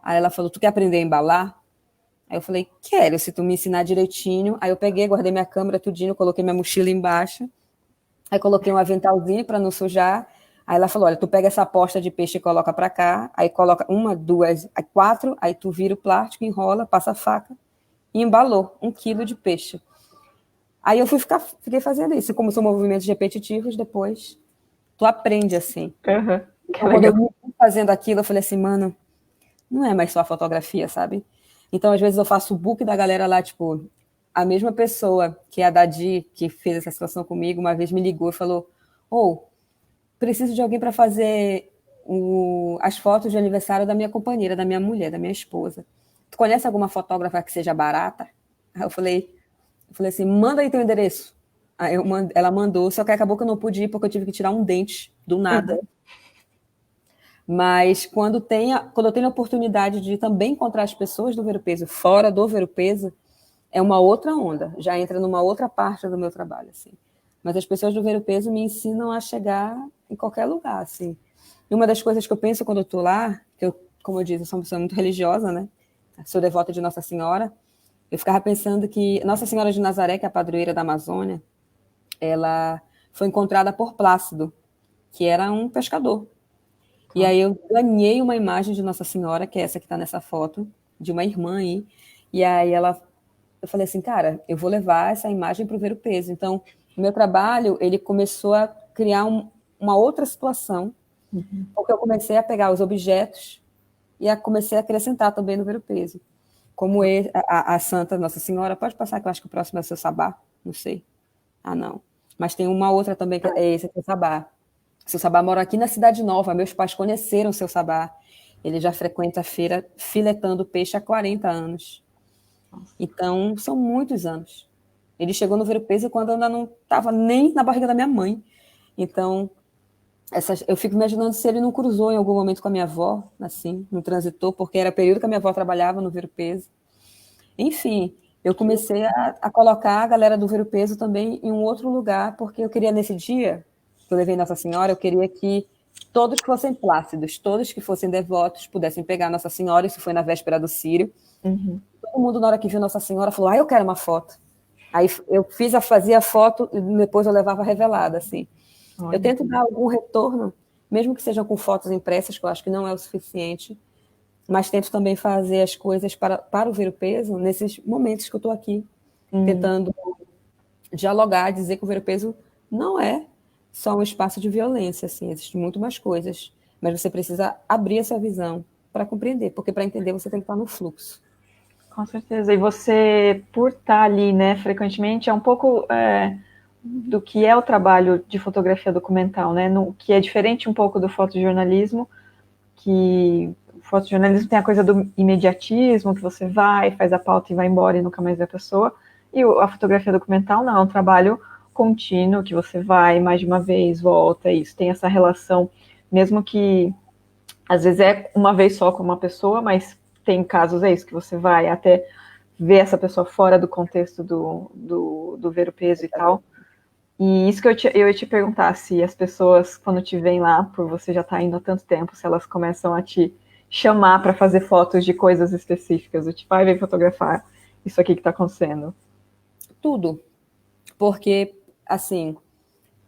Aí ela falou, tu quer aprender a embalar? Aí eu falei, quero, se tu me ensinar direitinho. Aí eu peguei, guardei minha câmera tudinho, coloquei minha mochila embaixo. Aí coloquei um aventalzinho para não sujar. Aí ela falou, olha, tu pega essa posta de peixe e coloca para cá. Aí coloca 1, 2, aí 4. Aí tu vira o plástico, enrola, passa a faca. E embalou 1 quilo de peixe. Aí eu fiquei fazendo isso. Como são movimentos repetitivos, depois tu aprende assim. Uhum. Então, quando eu me vi fazendo aquilo, eu falei assim, mano, não é mais só a fotografia, sabe? Então, às vezes eu faço o book da galera lá, tipo, a mesma pessoa que é a Dadi, que fez essa situação comigo, uma vez me ligou e falou, preciso de alguém para fazer as fotos de aniversário da minha companheira, da minha mulher, da minha esposa. Tu conhece alguma fotógrafa que seja barata? Aí eu falei assim, manda aí teu endereço. Aí ela mandou, só que acabou que eu não pude ir porque eu tive que tirar um dente do nada. Uhum. Mas quando eu tenho a oportunidade de também encontrar as pessoas do Ver o Peso fora do Ver o Peso, é uma outra onda, já entra numa outra parte do meu trabalho, assim. Mas as pessoas do Ver o Peso me ensinam a chegar em qualquer lugar, assim. E uma das coisas que eu penso quando eu estou lá, que eu, como eu disse, eu sou uma pessoa muito religiosa, né? Sou devota de Nossa Senhora. Eu ficava pensando que Nossa Senhora de Nazaré, que é a padroeira da Amazônia, ela foi encontrada por Plácido, que era um pescador. E aí eu ganhei uma imagem de Nossa Senhora, que é essa que está nessa foto, de uma irmã aí. E aí eu falei assim, cara, eu vou levar essa imagem para o Ver o Peso. Então, o meu trabalho, ele começou a criar uma outra situação, porque eu comecei a pegar os objetos e comecei a acrescentar também no Ver o Peso. Como a Santa Nossa Senhora, pode passar que eu acho que o próximo é o Seu Sabá, não sei. Ah, não. Mas tem uma outra também, que é esse, que é o Sabá. O Seu Sabá mora aqui na Cidade Nova, meus pais conheceram o Seu Sabá. Ele já frequenta a feira filetando peixe há 40 anos. Então, são muitos anos. Ele chegou no Ver o Peso quando eu ainda não estava nem na barriga da minha mãe. Então, eu fico imaginando se ele não cruzou em algum momento com a minha avó, assim, não transitou, porque era o período que a minha avó trabalhava no Ver o Peso. Enfim, eu comecei a colocar a galera do Ver o Peso também em um outro lugar, porque eu queria, nesse dia que eu levei Nossa Senhora, eu queria que todos que fossem plácidos, todos que fossem devotos, pudessem pegar Nossa Senhora. Isso foi na véspera do Círio. Uhum. Todo mundo, na hora que viu Nossa Senhora, falou, eu quero uma foto. Aí eu fazia a foto e depois eu levava revelada, assim. Olha. Eu tento dar algum retorno, mesmo que sejam com fotos impressas, que eu acho que não é o suficiente, mas tento também fazer as coisas para o Ver o Peso nesses momentos que eu estou aqui, tentando dialogar, dizer que o Ver o Peso não é só um espaço de violência, assim, existem muito mais coisas, mas você precisa abrir essa visão para compreender, porque para entender você tem que estar no fluxo. Com certeza. E você, por estar ali, né, frequentemente, é um pouco do que é o trabalho de fotografia documental, né? Que é diferente um pouco do fotojornalismo, que o fotojornalismo tem a coisa do imediatismo, que você vai, faz a pauta e vai embora e nunca mais vê a pessoa. E a fotografia documental não, é um trabalho contínuo, que você vai mais de uma vez, volta, isso tem essa relação, mesmo que às vezes é uma vez só com uma pessoa, mas tem casos, é isso, que você vai até ver essa pessoa fora do contexto do Ver o Peso e tal. E isso que eu ia te perguntar, se as pessoas, quando te veem lá, por você já estar indo há tanto tempo, se elas começam a te chamar para fazer fotos de coisas específicas, tipo, vem fotografar isso aqui que está acontecendo. Tudo. Porque, assim,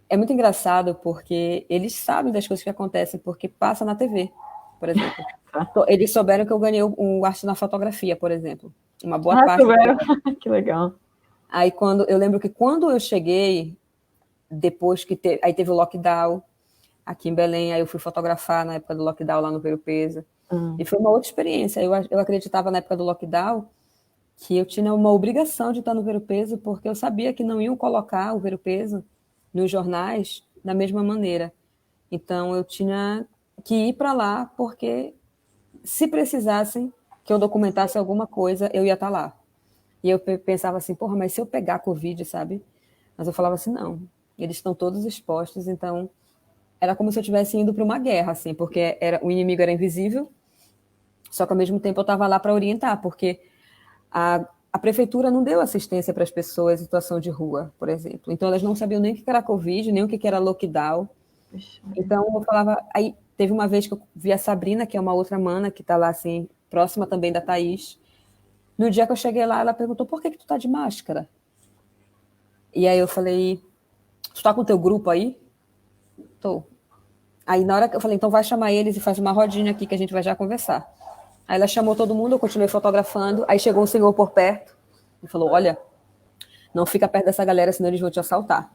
é muito engraçado porque eles sabem das coisas que acontecem, porque passa na TV, por exemplo. Eles souberam que eu ganhei um arte na fotografia, por exemplo. Uma boa parte. Souberam? Que legal. Aí eu lembro que quando eu cheguei, depois que aí teve o lockdown aqui em Belém, aí eu fui fotografar na época do lockdown lá no Ver o Peso. E foi uma outra experiência. Eu acreditava na época do lockdown que eu tinha uma obrigação de estar no Ver o Peso, porque eu sabia que não iam colocar o Ver o Peso nos jornais da mesma maneira. Então eu tinha que ir para lá, porque se precisassem que eu documentasse alguma coisa, eu ia estar lá. E eu pensava assim, porra, mas se eu pegar Covid, sabe? Mas eu falava assim, não, eles estão todos expostos, então era como se eu estivesse indo para uma guerra, assim, porque o inimigo era invisível, só que ao mesmo tempo eu estava lá para orientar, porque a prefeitura não deu assistência para as pessoas em situação de rua, por exemplo. Então elas não sabiam nem o que era Covid, nem o que era lockdown. Então eu falava... Aí teve uma vez que eu vi a Sabrina, que é uma outra mana, que está lá, assim, próxima também da Thaís. No dia que eu cheguei lá, ela perguntou, por que tu tá de máscara? E aí eu falei, tu tá com o teu grupo aí? Tô. Aí na hora que eu falei, então vai chamar eles e faz uma rodinha aqui que a gente vai já conversar. Aí ela chamou todo mundo, eu continuei fotografando, aí chegou um senhor por perto e falou, olha, não fica perto dessa galera, senão eles vão te assaltar.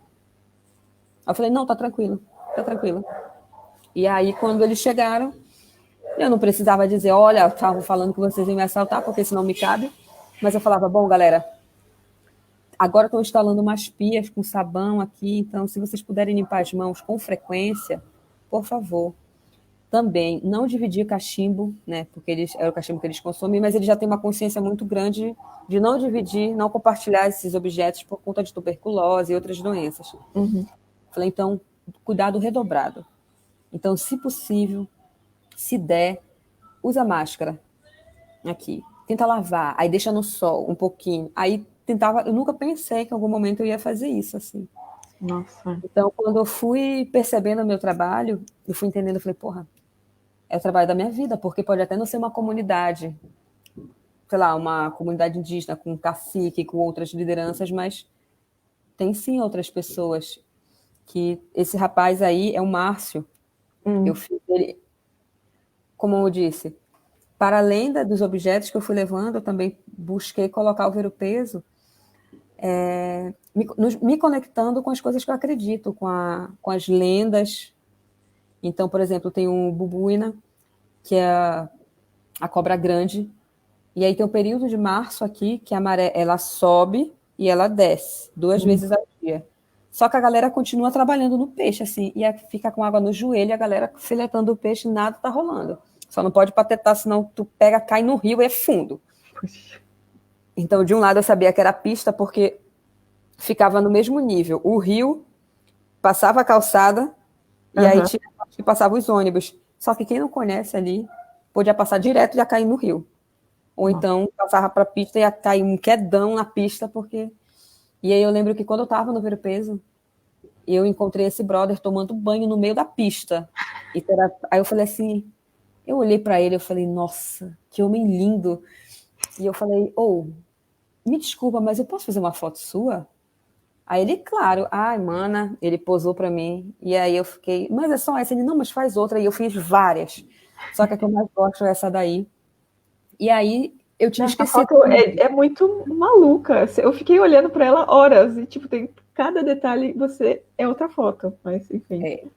Aí eu falei, não, tá tranquilo, tá tranquilo. E aí, quando eles chegaram, eu não precisava dizer, olha, estavam falando que vocês iam me assaltar, porque senão me cabe. Mas eu falava, bom, galera, agora estou instalando umas pias com sabão aqui, então se vocês puderem limpar as mãos com frequência, por favor. Também não dividir cachimbo, né? Porque é o cachimbo que eles consomem, mas eles já têm uma consciência muito grande de não dividir, não compartilhar esses objetos por conta de tuberculose e outras doenças. Uhum. Falei, então, cuidado redobrado. Então, se possível, se der, usa máscara aqui. Tenta lavar, aí deixa no sol um pouquinho. Aí tentava, eu nunca pensei que em algum momento eu ia fazer isso, assim. Nossa. Então, quando eu fui percebendo o meu trabalho, eu fui entendendo, eu falei, porra, é o trabalho da minha vida, porque pode até não ser uma comunidade, sei lá, uma comunidade indígena com cacique, com outras lideranças, mas tem sim outras pessoas. Que esse rapaz aí é o Márcio. Eu fiz ele, como eu disse, para além dos objetos que eu fui levando, eu também busquei colocar o ver-o-peso, me conectando com as coisas que eu acredito, com as lendas. Então, por exemplo, tem o Bubuína, que é a cobra grande, e aí tem o período de março aqui, que a maré ela sobe e ela desce 2 vezes ao dia. Só que a galera continua trabalhando no peixe, assim, e fica com água no joelho, e a galera filetando o peixe, nada tá rolando. Só não pode patetar, senão tu pega, cai no rio e é fundo. Então, de um lado eu sabia que era pista, porque ficava no mesmo nível. O rio passava a calçada, e aí tinha que passava os ônibus. Só que quem não conhece ali, podia passar direto e ia cair no rio. Ou então passava para a pista e ia cair um quedão na pista, porque... E aí eu lembro que quando eu estava no Ver-o-Peso, eu encontrei esse brother tomando banho no meio da pista. Aí eu falei assim, eu olhei para ele, eu falei, nossa, que homem lindo. E eu falei, me desculpa, mas eu posso fazer uma foto sua? Aí ele, claro, ai, mana, ele posou para mim. E aí eu fiquei, mas é só essa? Ele, não, mas faz outra. E eu fiz várias. Só que a que eu mais gosto é essa daí. E aí eu tinha esquecido. A foto é muito maluca. Eu fiquei olhando para ela horas e, tipo, tem cada detalhe, é outra foto. Mas, enfim.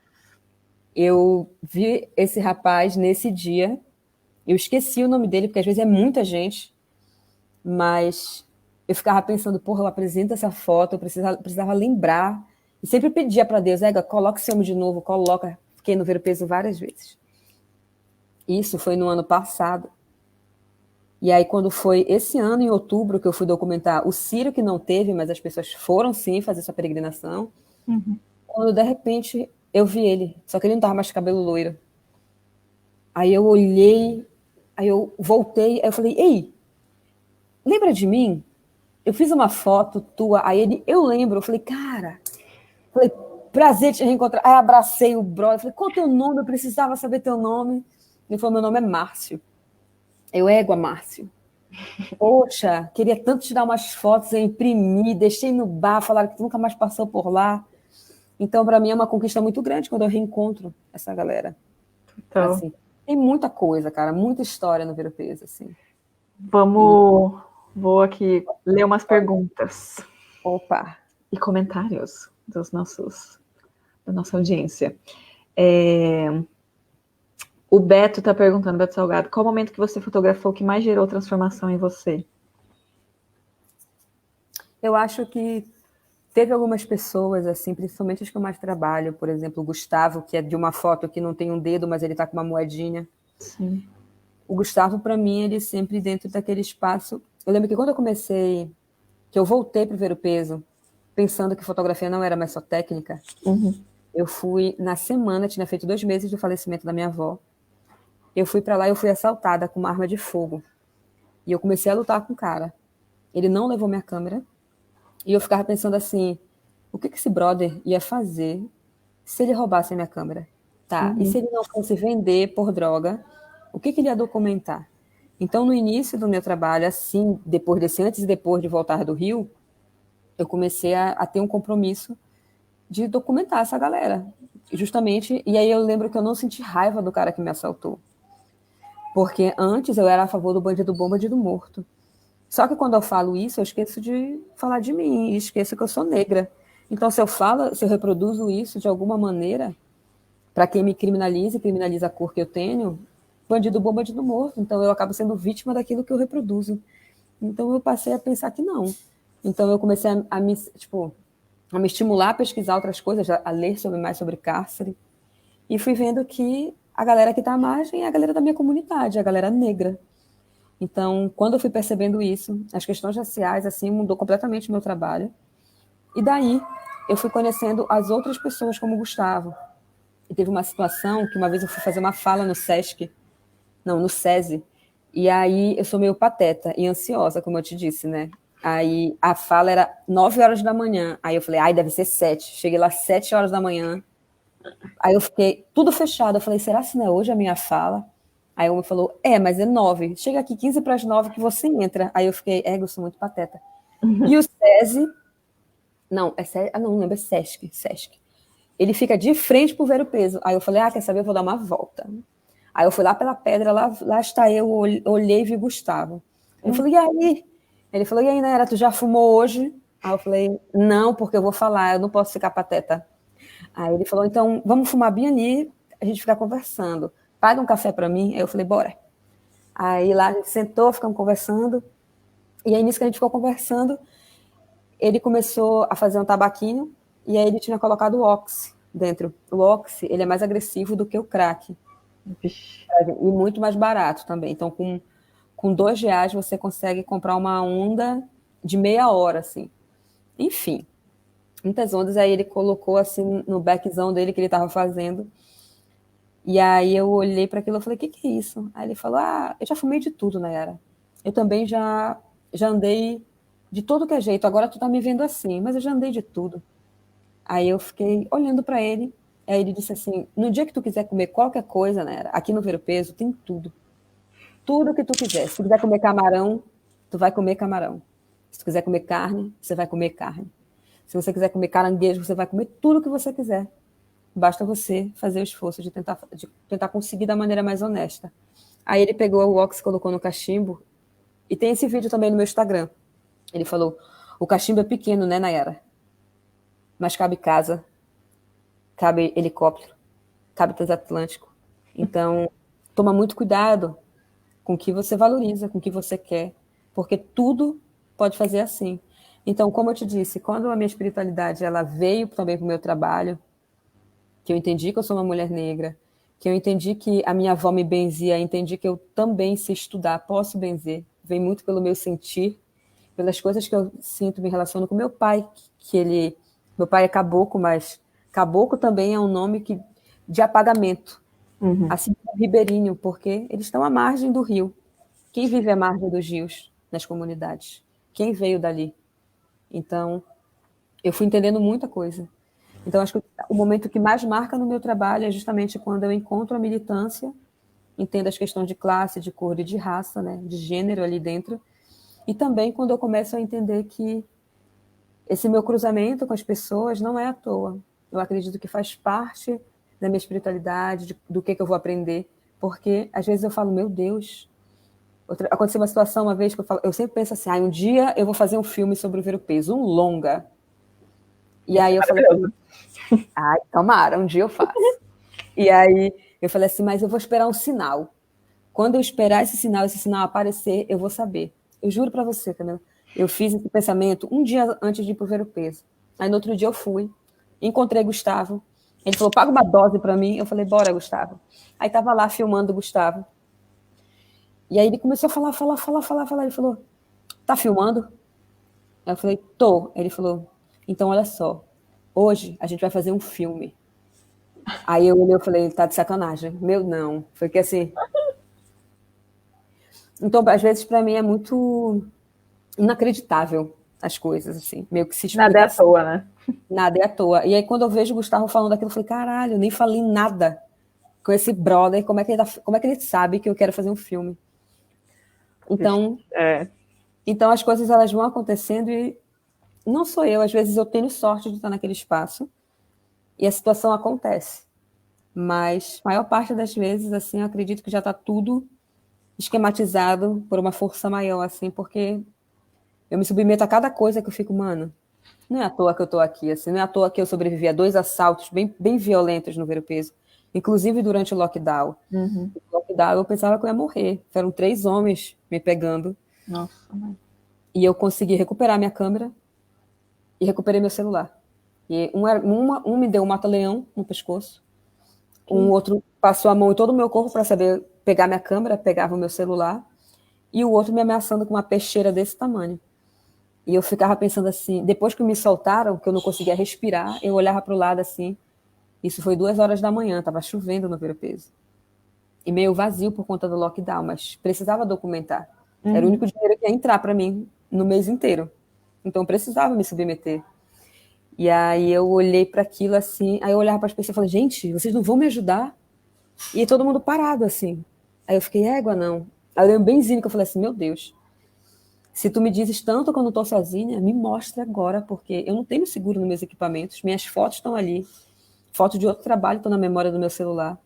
Eu vi esse rapaz nesse dia. Eu esqueci o nome dele, porque às vezes é muita gente. Mas eu ficava pensando, porra, eu apresento essa foto, eu precisava lembrar. E sempre pedia para Deus, coloca esse homem de novo, coloca. Fiquei no Ver-o-Peso várias vezes. Isso foi no ano passado. E aí, quando foi esse ano, em outubro, que eu fui documentar o Ciro, que não teve, mas as pessoas foram sim fazer essa peregrinação, quando de repente eu vi ele, só que ele não estava mais de cabelo loiro. Aí eu olhei, aí eu voltei, aí eu falei, ei, lembra de mim? Eu fiz uma foto tua, aí ele, eu lembro, eu falei, cara, prazer te reencontrar. Aí abracei o brother, falei, qual é o teu nome? Eu precisava saber teu nome. Ele falou, meu nome é Márcio. Égua, Márcio. Poxa, queria tanto te dar umas fotos, eu imprimi, deixei no bar, falaram que tu nunca mais passou por lá. Então, para mim, é uma conquista muito grande quando eu reencontro essa galera. Então, assim, tem muita coisa, cara, muita história no Ver-o-Peso, assim. Vou aqui ler umas perguntas. Opa! E comentários da nossa audiência. O Beto está perguntando, Beto Salgado, qual o momento que você fotografou que mais gerou transformação em você? Eu acho que teve algumas pessoas, assim, principalmente as que eu mais trabalho, por exemplo, o Gustavo, que é de uma foto que não tem um dedo, mas ele está com uma moedinha. Sim. O Gustavo, para mim, ele sempre dentro daquele espaço... Eu lembro que quando eu comecei, que eu voltei para o Ver-o-Peso, pensando que fotografia não era mais só técnica, eu fui, na semana, tinha feito 2 meses do falecimento da minha avó, eu fui para lá e eu fui assaltada com uma arma de fogo. E eu comecei a lutar com o cara. Ele não levou minha câmera. E eu ficava pensando assim, o que esse brother ia fazer se ele roubasse a minha câmera? Tá, e se ele não fosse vender por droga, o que ele ia documentar? Então, no início do meu trabalho, assim, antes e depois de voltar do Rio, eu comecei a ter um compromisso de documentar essa galera. Justamente, e aí eu lembro que eu não senti raiva do cara que me assaltou. Porque antes eu era a favor do bandido bom, bandido morto. Só que quando eu falo isso, eu esqueço de falar de mim, e esqueço que eu sou negra. Então, se eu reproduzo isso de alguma maneira, para quem me criminaliza e criminaliza a cor que eu tenho, bandido bom, bandido morto. Então, eu acabo sendo vítima daquilo que eu reproduzo. Então, eu passei a pensar que não. Então, eu comecei a me estimular a pesquisar outras coisas, a ler mais sobre cárcere, e fui vendo que a galera que está à margem é a galera da minha comunidade, a galera negra. Então, quando eu fui percebendo isso, as questões raciais, assim, mudou completamente o meu trabalho. E daí, eu fui conhecendo as outras pessoas como o Gustavo. E teve uma situação que uma vez eu fui fazer uma fala no no SESI, e aí eu sou meio pateta e ansiosa, como eu te disse, né? Aí a fala era 9 horas da manhã, aí eu falei, ai, deve ser 7. Cheguei lá 7 horas da manhã, aí eu fiquei tudo fechado, eu falei, será que não é hoje a minha fala? Aí o homem falou, mas é 9, chega aqui 15 para as 9 que você entra. Aí eu fiquei, eu sou muito pateta. E o SESI, não, não lembro, é Sesc. Ele fica de frente pro Ver o Peso. Aí eu falei, quer saber, eu vou dar uma volta. Aí eu fui lá pela pedra, lá está eu, olhei e vi Gustavo. Eu falei, e aí? Ele falou, e aí, Nayara, tu já fumou hoje? Aí eu falei, não, porque eu vou falar, eu não posso ficar pateta. Aí ele falou, então, vamos fumar bem ali, a gente ficar conversando. Paga um café para mim? Aí eu falei, bora. Aí lá a gente sentou, ficamos conversando, e aí nisso que a gente ficou conversando, ele começou a fazer um tabaquinho, e aí ele tinha colocado o Oxy dentro. O Oxy, ele é mais agressivo do que o crack. E muito mais barato também. Então, com R$ 2 você consegue comprar uma onda de meia hora, assim. Enfim, muitas ondas. Aí ele colocou, assim, no backzão dele que ele estava fazendo. E aí eu olhei para aquilo e falei, o que é isso? Aí ele falou, eu já fumei de tudo, Nayara. Eu também já andei de todo que é jeito. Agora tu tá me vendo assim, mas eu já andei de tudo. Aí eu fiquei olhando para ele. Aí ele disse assim, no dia que tu quiser comer qualquer coisa, Nayara, aqui no Ver o Peso tem tudo. Tudo que tu quiser. Se tu quiser comer camarão, tu vai comer camarão. Se tu quiser comer carne, você vai comer carne. Se você quiser comer caranguejo, você vai comer tudo que você quiser. Basta você fazer o esforço de tentar conseguir da maneira mais honesta. Aí ele pegou o Ox, colocou no cachimbo, e tem esse vídeo também no meu Instagram. Ele falou, o cachimbo é pequeno, né, Nayara? Mas cabe casa, cabe helicóptero, cabe transatlântico. Então, toma muito cuidado com o que você valoriza, com o que você quer, porque tudo pode fazer assim. Então, como eu te disse, quando a minha espiritualidade ela veio também para o meu trabalho, que eu entendi que eu sou uma mulher negra, que eu entendi que a minha avó me benzia, entendi que eu também, se estudar, posso benzer, vem muito pelo meu sentir, pelas coisas que eu sinto, me relaciono com meu pai, meu pai é caboclo, mas caboclo também é um nome de apagamento, assim como ribeirinho, porque eles estão à margem do rio. Quem vive à margem dos rios nas comunidades? Quem veio dali? Então, eu fui entendendo muita coisa. Então, acho que o momento que mais marca no meu trabalho é justamente quando eu encontro a militância, entendo as questões de classe, de cor e de raça, né, de gênero ali dentro, e também quando eu começo a entender que esse meu cruzamento com as pessoas não é à toa. Eu acredito que faz parte da minha espiritualidade, do que eu vou aprender, porque às vezes eu falo, meu Deus, aconteceu uma situação uma vez que eu sempre penso assim, um dia eu vou fazer um filme sobre o Ver o Peso, um longa. E aí eu falei, tomara, um dia eu faço. E aí eu falei assim, mas eu vou esperar um sinal. Quando eu esperar esse sinal aparecer, eu vou saber. Eu juro para você, Camila, eu fiz esse pensamento um dia antes de ir pro Ver o Peso. Aí no outro dia eu fui, encontrei Gustavo, ele falou, paga uma dose para mim. Eu falei, bora, Gustavo. Aí tava lá filmando o Gustavo. E aí ele começou a falar. Ele falou, tá filmando? Aí eu falei, tô. Ele falou, então olha só, hoje a gente vai fazer um filme. Aí eu olhei e falei, tá de sacanagem. Meu, não. Foi que assim... Então, às vezes, para mim é muito inacreditável as coisas, assim, meio que se explica. Nada é à toa, né? Nada é à toa. E aí, quando eu vejo o Gustavo falando daquilo, eu falei, caralho, eu nem falei nada com esse brother, como é que ele sabe que eu quero fazer um filme? Então as coisas elas vão acontecendo e não sou eu, às vezes eu tenho sorte de estar naquele espaço e a situação acontece. Mas a maior parte das vezes, assim, eu acredito que já está tudo esquematizado por uma força maior, assim, porque Eu me submeto a cada coisa que eu fico, mano, não é à toa que eu tô aqui, assim, não é à toa que eu sobrevivi a 2 assaltos bem violentos no Ver o Peso, inclusive durante o lockdown. Uhum. No lockdown eu pensava que eu ia morrer. Foram 3 homens me pegando. Nossa, mãe. E eu consegui recuperar minha câmera e recuperei meu celular. E um me deu um mata-leão no pescoço, um outro passou a mão em todo o meu corpo para saber pegar minha câmera, pegava o meu celular, e o outro me ameaçando com uma peixeira desse tamanho. E eu ficava pensando assim, depois que me soltaram, que eu não conseguia respirar, eu olhava para o lado assim, isso foi 2 horas da manhã, estava chovendo no Ver o Peso. E meio vazio por conta do lockdown, mas precisava documentar. Era o único dinheiro que ia entrar para mim no mês inteiro. Então eu precisava me submeter. E aí eu olhei para aquilo assim, aí eu olhava para as pessoas e falei, gente, vocês não vão me ajudar? E todo mundo parado assim. Aí eu fiquei, égua, não. Aí eu lembro benzinho que eu falei assim, meu Deus, se tu me dizes tanto que eu não estou sozinha, me mostra agora, porque eu não tenho seguro nos meus equipamentos, minhas fotos estão ali, fotos de outro trabalho estão na memória do meu celular.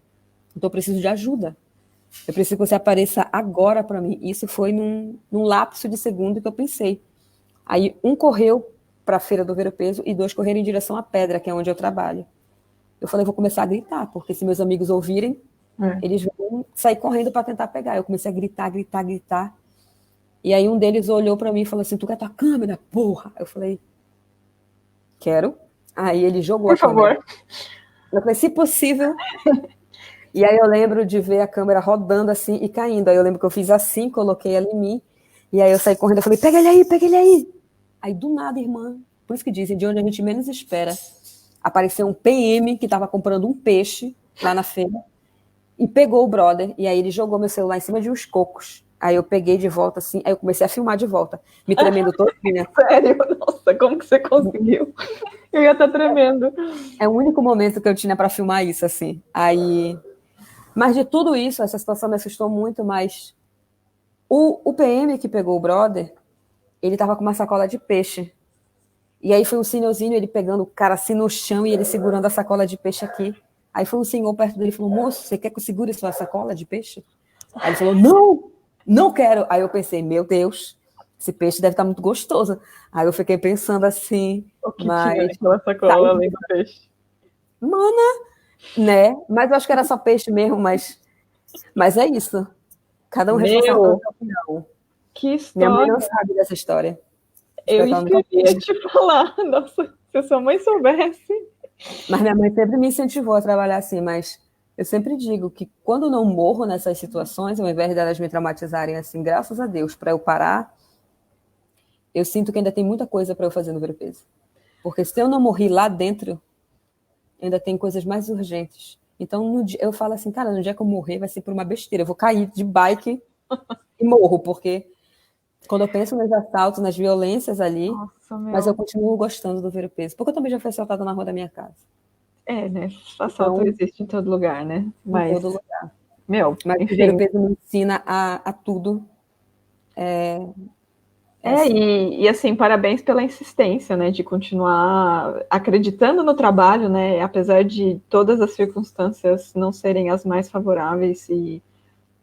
Então eu preciso de ajuda. Eu preciso que você apareça agora para mim. Isso foi num lapso de segundo que eu pensei. Aí um correu para a feira do Ver o Peso e 2 correram em direção à Pedra, que é onde eu trabalho. Eu falei, vou começar a gritar, porque se meus amigos ouvirem, eles vão sair correndo para tentar pegar. Eu comecei a gritar. E aí um deles olhou para mim e falou assim, tu quer tua câmera, porra? Eu falei, quero. Aí ele jogou a câmera. Por favor. Eu falei, se possível. E aí eu lembro de ver a câmera rodando assim e caindo. Aí eu lembro que eu fiz assim, coloquei ela em mim. E aí eu saí correndo, eu falei, pega ele aí. Aí do nada, irmã, por isso que dizem, de onde a gente menos espera, apareceu um PM que estava comprando um peixe lá na feira e pegou o brother. E aí ele jogou meu celular em cima de uns cocos. Aí eu peguei de volta assim, aí eu comecei a filmar de volta, me tremendo todinha. Sério? Nossa, como que você conseguiu? Eu ia estar tremendo. É o único momento que eu tinha para filmar isso, assim. Aí... Mas de tudo isso, essa situação me assustou muito, mas o PM que pegou o brother, ele tava com uma sacola de peixe. E aí foi um senhorzinho, ele pegando o cara assim no chão e ele segurando a sacola de peixe aqui. Aí foi um senhor perto dele e falou, moço, você quer que eu segure sua sacola de peixe? Aí ele falou, não quero. Aí eu pensei, meu Deus, esse peixe deve estar muito gostoso. Aí eu fiquei pensando assim, o que tinha naquela sacola além do peixe? Mana, né? Mas eu acho que era só peixe mesmo, mas é isso. Cada um responsável pela sua opinião. Que história. Minha mãe não sabe dessa história. Eu queria te falar. Nossa, se sua mãe soubesse. Mas minha mãe sempre me incentivou a trabalhar assim, mas eu sempre digo que quando eu não morro nessas situações, ao invés delas me traumatizarem assim, graças a Deus, para eu parar, eu sinto que ainda tem muita coisa para eu fazer no Ver o Peso. Porque se eu não morri lá dentro, ainda tem coisas mais urgentes. Então, no dia, eu falo assim, cara, no dia que eu morrer vai ser por uma besteira. Eu vou cair de bike e morro, porque quando eu penso nos assaltos, nas violências ali, mas eu continuo gostando do Ver o Peso. Porque eu também já fui assaltada na rua da minha casa. É, né? Assalto existe em todo lugar, né? Em todo lugar. Mas enfim. O Ver o Peso me ensina a tudo. E assim, parabéns pela insistência, né, de continuar acreditando no trabalho, né, apesar de todas as circunstâncias não serem as mais favoráveis, e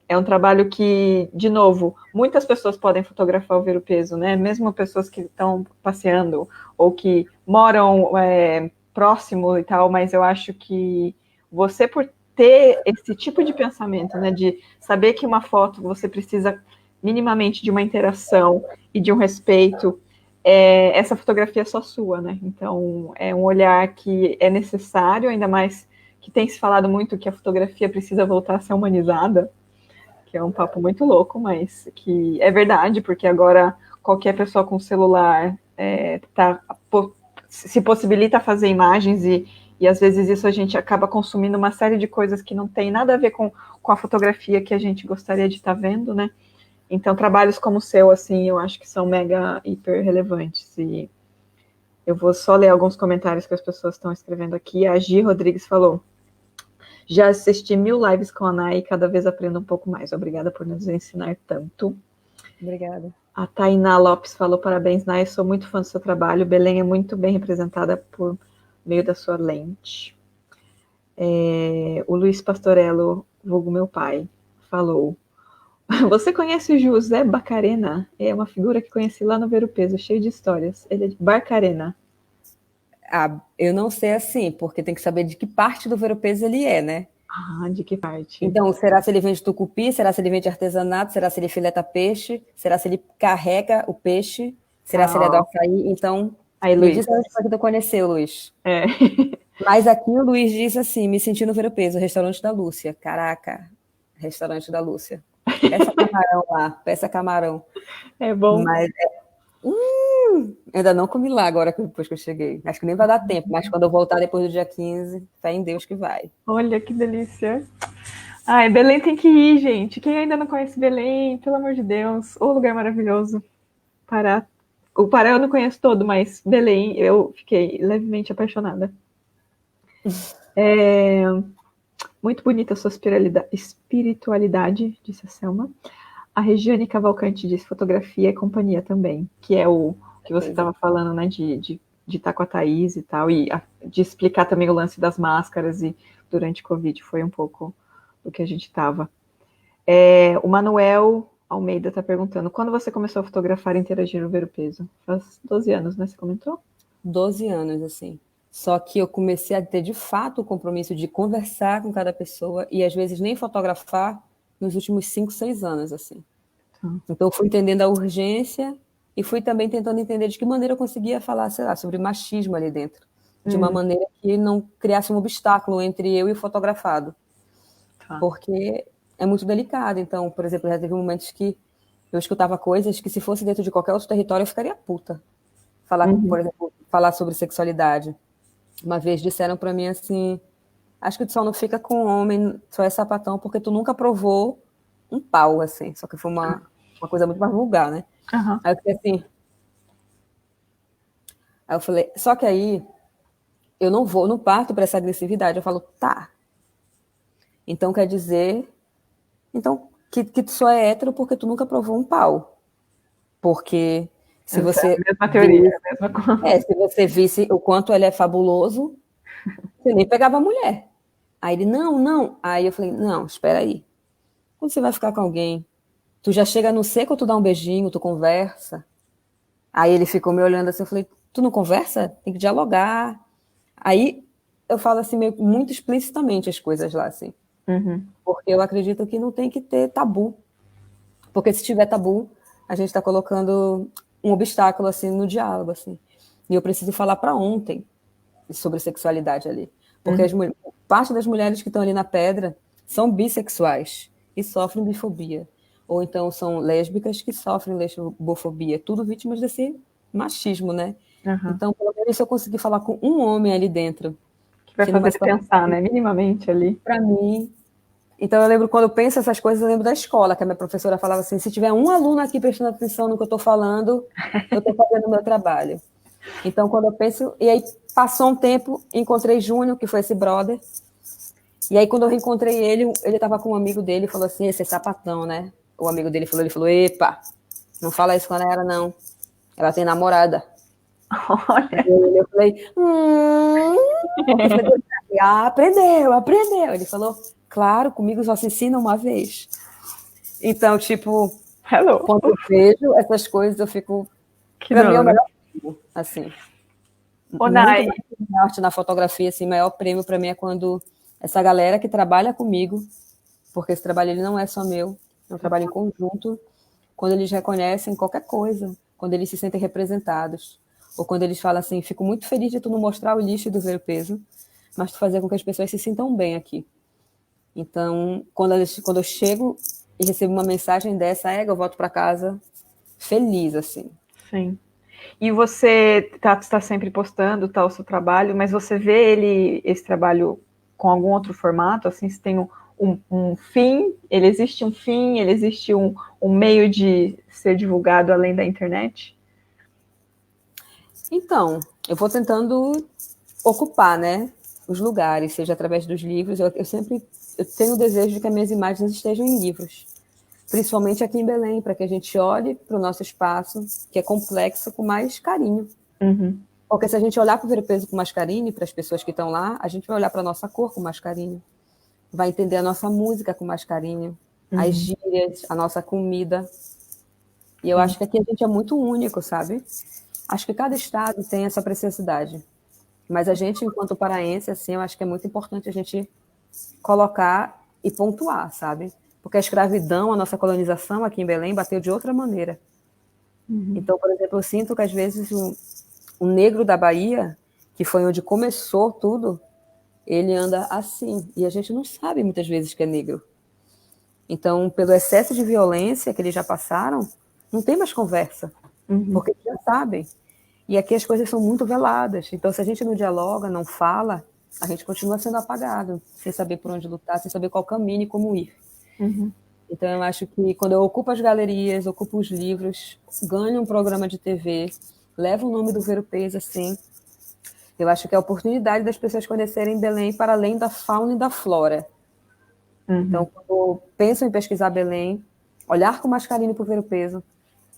é um trabalho que, de novo, muitas pessoas podem fotografar o Ver o Peso, né, mesmo pessoas que estão passeando ou que moram próximo e tal, mas eu acho que você, por ter esse tipo de pensamento, né, de saber que uma foto você precisa minimamente de uma interação e de um respeito, essa fotografia é só sua, né? Então, é um olhar que é necessário, ainda mais que tem se falado muito que a fotografia precisa voltar a ser humanizada, que é um papo muito louco, mas que é verdade, porque agora qualquer pessoa com celular se possibilita fazer imagens e às vezes isso a gente acaba consumindo uma série de coisas que não tem nada a ver com a fotografia que a gente gostaria de estar vendo, né? Então, trabalhos como o seu, assim, eu acho que são mega, hiper relevantes. E eu vou só ler alguns comentários que as pessoas estão escrevendo aqui. A Gi Rodrigues falou, já assisti 1000 lives com a Nay e cada vez aprendo um pouco mais. Obrigada por nos ensinar tanto. Obrigada. A Tainá Lopes falou, parabéns, Nay, sou muito fã do seu trabalho. Belém é muito bem representada por meio da sua lente. O Luiz Pastorello, vulgo meu pai, falou, Você conhece o José Bacarena? É uma figura que conheci lá no Ver o Peso, cheio de histórias. Ele é de Barcarena. Ah, eu não sei assim, porque tem que saber de que parte do Ver-o-Peso ele é, né? Ah, de que parte? Então, será se ele vende tucupi? Será se ele vende artesanato? Será se ele fileta peixe? Será se ele carrega o peixe? Será se ele é do Ah, açaí? Então, aí, me Luiz. diz onde foi que tu conheceu, Luiz. É. Mas aqui o Luiz disse assim, me senti no Ver-o-Peso, restaurante da Lúcia. Caraca, restaurante da Lúcia. Peça camarão lá, peça camarão. É bom. Mas ainda não comi lá agora, depois que eu cheguei. Acho que nem vai dar tempo, mas quando eu voltar depois do dia 15, fé em Deus que vai. Olha que delícia. Ai, Belém tem que ir, gente. Quem ainda não conhece Belém, pelo amor de Deus, ô lugar maravilhoso. Pará. O Pará eu não conheço todo, mas Belém eu fiquei levemente apaixonada. Muito bonita a sua espiritualidade, disse a Selma. A Regiane Cavalcante disse fotografia e companhia também, que é o que você estava falando, né, de estar com a Thaís e tal, e de explicar também o lance das máscaras, e durante o Covid foi um pouco do que a gente estava. O Manuel Almeida está perguntando, quando você começou a fotografar e interagir no Ver o Peso? Faz 12 anos, né, você comentou? 12 anos, assim. Só que eu comecei a ter, de fato, o compromisso de conversar com cada pessoa e, às vezes, nem fotografar nos últimos 5, 6 anos, assim. Então, eu fui entendendo a urgência e fui também tentando entender de que maneira eu conseguia falar, sei lá, sobre machismo ali dentro. De uma maneira que não criasse um obstáculo entre eu e o fotografado. Porque é muito delicado. Então, por exemplo, já teve momentos que eu escutava coisas que, se fosse dentro de qualquer outro território, eu ficaria puta. Falar, por exemplo, falar sobre sexualidade. Uma vez disseram para mim assim, acho que tu só não fica com homem, só é sapatão, porque tu nunca provou um pau, assim. Só que foi uma coisa muito mais vulgar, né? Uhum. Aí eu fiquei assim... Aí eu falei, só que aí eu não parto para essa agressividade. Eu falo, tá. Então quer dizer... Então, que tu só é hétero porque tu nunca provou um pau. Porque se você... É a mesma teoria. A mesma coisa. se você visse o quanto ele é fabuloso, você nem pegava a mulher. Aí ele, não. Aí eu falei, não, espera aí. Quando você vai ficar com alguém, tu já chega no seco, tu dá um beijinho, tu conversa. Aí ele ficou me olhando assim, eu falei, tu não conversa? Tem que dialogar. Aí eu falo assim, meio, muito explicitamente as coisas lá, assim. Porque eu acredito que não tem que ter tabu. Porque se tiver tabu, a gente está colocando um obstáculo, assim, no diálogo, assim. E eu preciso falar para ontem sobre sexualidade ali. Porque parte das mulheres que estão ali na pedra são bissexuais e sofrem bifobia. Ou então são lésbicas que sofrem lesbofobia. Tudo vítimas desse machismo, né? Então, pelo menos se eu conseguir falar com um homem ali dentro... Que vai fazer ele pensar, né? Minimamente ali. Para mim... Então, eu lembro, quando eu penso essas coisas, eu lembro da escola, que a minha professora falava assim, se tiver um aluno aqui prestando atenção no que eu estou falando, eu estou fazendo o meu trabalho. Então, quando eu penso... E aí, passou um tempo, encontrei Júnior, que foi esse brother. E aí, quando eu reencontrei ele estava com um amigo dele e falou assim, esse é sapatão, né? O amigo dele falou, epa, não fala isso com a Nayara, não. Ela tem namorada. Olha. Eu falei, aprendeu. Ele falou, claro, comigo só se ensina uma vez. Então, tipo, quando eu vejo essas coisas, eu fico... Para mim é o melhor prêmio, assim. Ô, Nay. Na arte, na fotografia, assim, o maior prêmio para mim é quando essa galera que trabalha comigo, porque esse trabalho ele não é só meu, é um trabalho em conjunto, quando eles reconhecem qualquer coisa, quando eles se sentem representados, ou quando eles falam assim, fico muito feliz de tu não mostrar o lixo do Ver o Peso, mas tu fazer com que as pessoas se sintam bem aqui. Então, quando eu chego e recebo uma mensagem dessa, eu volto para casa feliz, assim. Sim. E você está sempre postando o seu trabalho, mas você vê esse trabalho com algum outro formato? Assim, se tem um fim, ele existe um meio de ser divulgado além da internet? Então, eu vou tentando ocupar, né, os lugares, seja através dos livros. Eu tenho o desejo de que as minhas imagens estejam em livros, principalmente aqui em Belém, para que a gente olhe para o nosso espaço, que é complexo, com mais carinho. Porque se a gente olhar para o Ver o Peso com mais carinho, para as pessoas que estão lá, a gente vai olhar para a nossa cor com mais carinho, vai entender a nossa música com mais carinho, as gírias, a nossa comida. E eu acho que aqui a gente é muito único, sabe? Acho que cada estado tem essa preciosidade. Mas a gente, enquanto paraense, assim, eu acho que é muito importante a gente colocar e pontuar, sabe? Porque a escravidão, a nossa colonização aqui em Belém bateu de outra maneira. Então, por exemplo, eu sinto que às vezes o negro da Bahia, que foi onde começou tudo, ele anda assim. E a gente não sabe muitas vezes que é negro. Então, pelo excesso de violência que eles já passaram, não tem mais conversa. Porque eles já sabem. E aqui as coisas são muito veladas. Então, se a gente não dialoga, não fala, a gente continua sendo apagado, sem saber por onde lutar, sem saber qual caminho e como ir. Então, eu acho que quando eu ocupo as galerias, ocupo os livros, ganho um programa de TV, levo o nome do Ver-o-Peso, assim, eu acho que é a oportunidade das pessoas conhecerem Belém para além da fauna e da flora. Então, quando eu penso em pesquisar Belém, olhar com mais carinho para o Ver-o-Peso,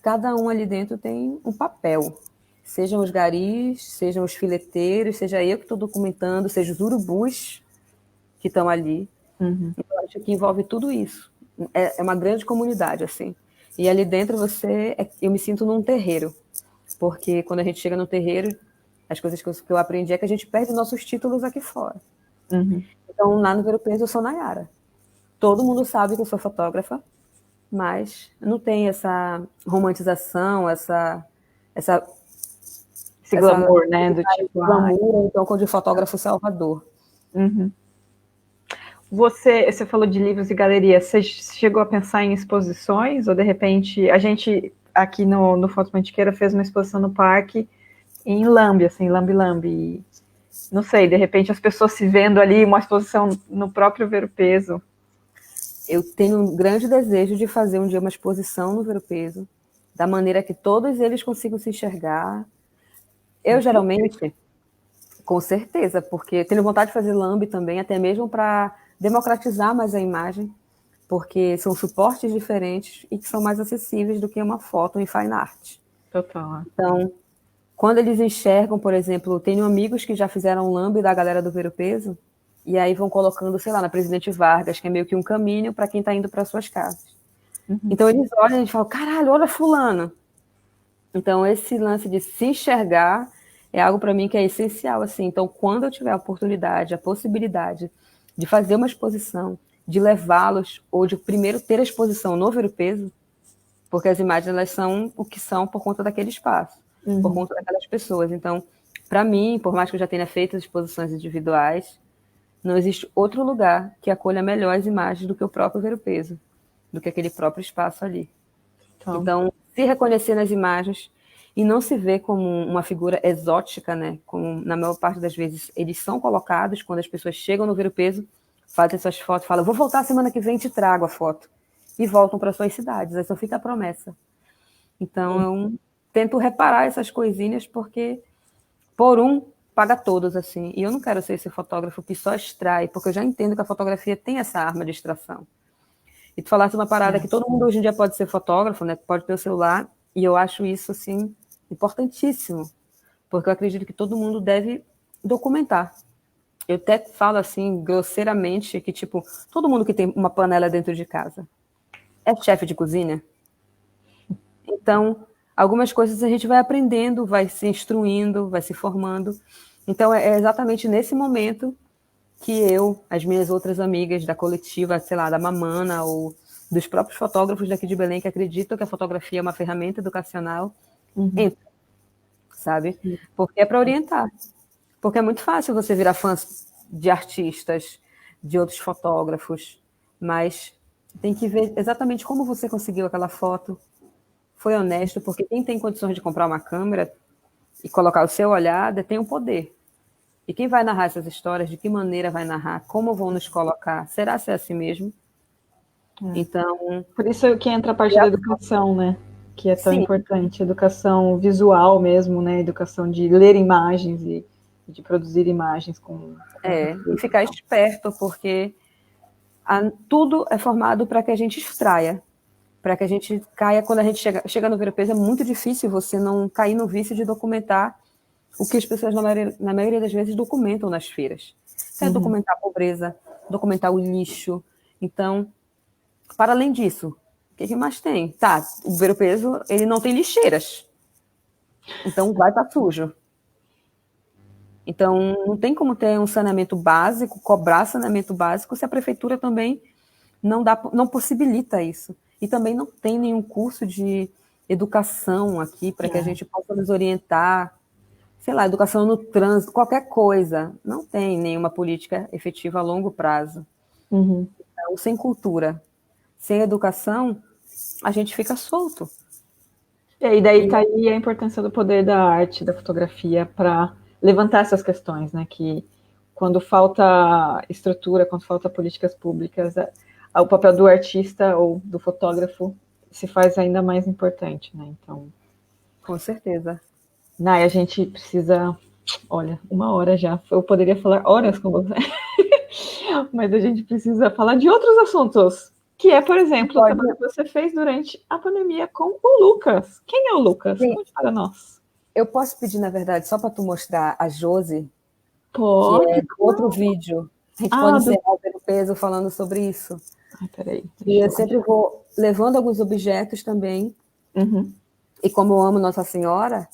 cada um ali dentro tem um papel. Sejam os garis, sejam os fileteiros, seja eu que estou documentando, seja os urubus que estão ali. Então, eu acho que envolve tudo isso. É uma grande comunidade, assim. E ali dentro eu me sinto num terreiro. Porque quando a gente chega no terreiro, as coisas que eu aprendi é que a gente perde nossos títulos aqui fora. Então, lá no Ver-o-Peso, eu sou Nayara. Todo mundo sabe que eu sou fotógrafa, mas não tem essa romantização, esse glamour, né? Do tipo, glamour, então, de fotógrafo Salvador. Você falou de livros e galerias. Você chegou a pensar em exposições? Ou, de repente, a gente, aqui no Foto Mantiqueira, fez uma exposição no parque em Lambe, assim, Lambe. Não sei, de repente, as pessoas se vendo ali, uma exposição no próprio Ver-o-Peso. Eu tenho um grande desejo de fazer um dia uma exposição no Ver-o-Peso, da maneira que todos eles consigam se enxergar. Eu, geralmente, com certeza, porque tenho vontade de fazer Lambe também, até mesmo para democratizar mais a imagem, porque são suportes diferentes e que são mais acessíveis do que uma foto em fine art. Total. Então, quando eles enxergam, por exemplo, tenho amigos que já fizeram Lambe da galera do Ver-o-Peso, e aí vão colocando, sei lá, na Presidente Vargas, que é meio que um caminho para quem está indo para suas casas. Então eles olham e falam, caralho, olha fulano. Então esse lance de se enxergar é algo para mim que é essencial, assim. Então quando eu tiver a oportunidade, a possibilidade de fazer uma exposição, de levá-los, ou de primeiro ter a exposição no Ver-o-Peso, porque as imagens elas são o que são por conta daquele espaço, por conta daquelas pessoas. Então, para mim, por mais que eu já tenha feito as exposições individuais, não existe outro lugar que acolha melhor as imagens do que o próprio Ver-o-Peso, do que aquele próprio espaço ali. Então, se reconhecer nas imagens e não se ver como uma figura exótica, né? Como na maior parte das vezes eles são colocados quando as pessoas chegam no Ver-o-Peso, fazem suas fotos, falam, vou voltar semana que vem e te trago a foto. E voltam para suas cidades, aí só fica a promessa. Então, eu tento reparar essas coisinhas porque, por paga todos, assim. E eu não quero ser esse fotógrafo que só extrai, porque eu já entendo que a fotografia tem essa arma de extração. E tu falaste uma parada que todo mundo hoje em dia pode ser fotógrafo, né? Pode ter o celular, e eu acho isso, assim, importantíssimo. Porque eu acredito que todo mundo deve documentar. Eu até falo, assim, grosseiramente, que, tipo, todo mundo que tem uma panela dentro de casa é chefe de cozinha. Então, algumas coisas a gente vai aprendendo, vai se instruindo, vai se formando. Então, é exatamente nesse momento que eu, as minhas outras amigas da coletiva, sei lá, da Mamana, ou dos próprios fotógrafos daqui de Belém, que acreditam que a fotografia é uma ferramenta educacional, entram, sabe? Porque é para orientar. Porque é muito fácil você virar fã de artistas, de outros fotógrafos, mas tem que ver exatamente como você conseguiu aquela foto. Foi honesto, porque quem tem condições de comprar uma câmera e colocar o seu olhar, tem um poder. E quem vai narrar essas histórias, de que maneira vai narrar, como vão nos colocar, será ser assim mesmo? Então... Por isso que entra a parte da educação, né? Que é tão importante, educação visual mesmo, né? Educação de ler imagens e de produzir imagens com... e ficar esperto, porque tudo é formado para que a gente extraia, para que a gente caia. Quando a gente chega no Ver-o-Peso, é muito difícil você não cair no vício de documentar o que as pessoas, na maioria das vezes, documentam nas feiras. É documentar a pobreza, documentar o lixo. Então, Para além disso, o que mais tem? Tá, o Ver-o-Peso, ele não tem lixeiras. Então vai estar sujo. Então não tem como ter um saneamento básico, cobrar saneamento básico, se a prefeitura também não possibilita isso. E também não tem nenhum curso de educação aqui para que a gente possa nos orientar, sei lá, educação no trânsito, qualquer coisa. Não tem nenhuma política efetiva a longo prazo. Uhum. Então, sem cultura, sem educação, a gente fica solto. E daí está aí a importância do poder da arte, da fotografia, para levantar essas questões, né? Que quando falta estrutura, quando falta políticas públicas, o papel do artista ou do fotógrafo se faz ainda mais importante, né? Então, com certeza. Nai, a gente precisa, olha, 1 hora já. Eu poderia falar horas com você, mas a gente precisa falar de outros assuntos. Que é, por exemplo, o trabalho que você fez durante a pandemia com o Lucas. Quem é o Lucas? Sim. Conte para nós. Eu posso pedir, na verdade, só para tu mostrar a Josi, Pode. que é outro vídeo. A gente pode encerrar o Ver-o-Peso falando sobre isso. Peraí. E eu sempre vou levando alguns objetos também. Uhum. E como eu amo Nossa Senhora,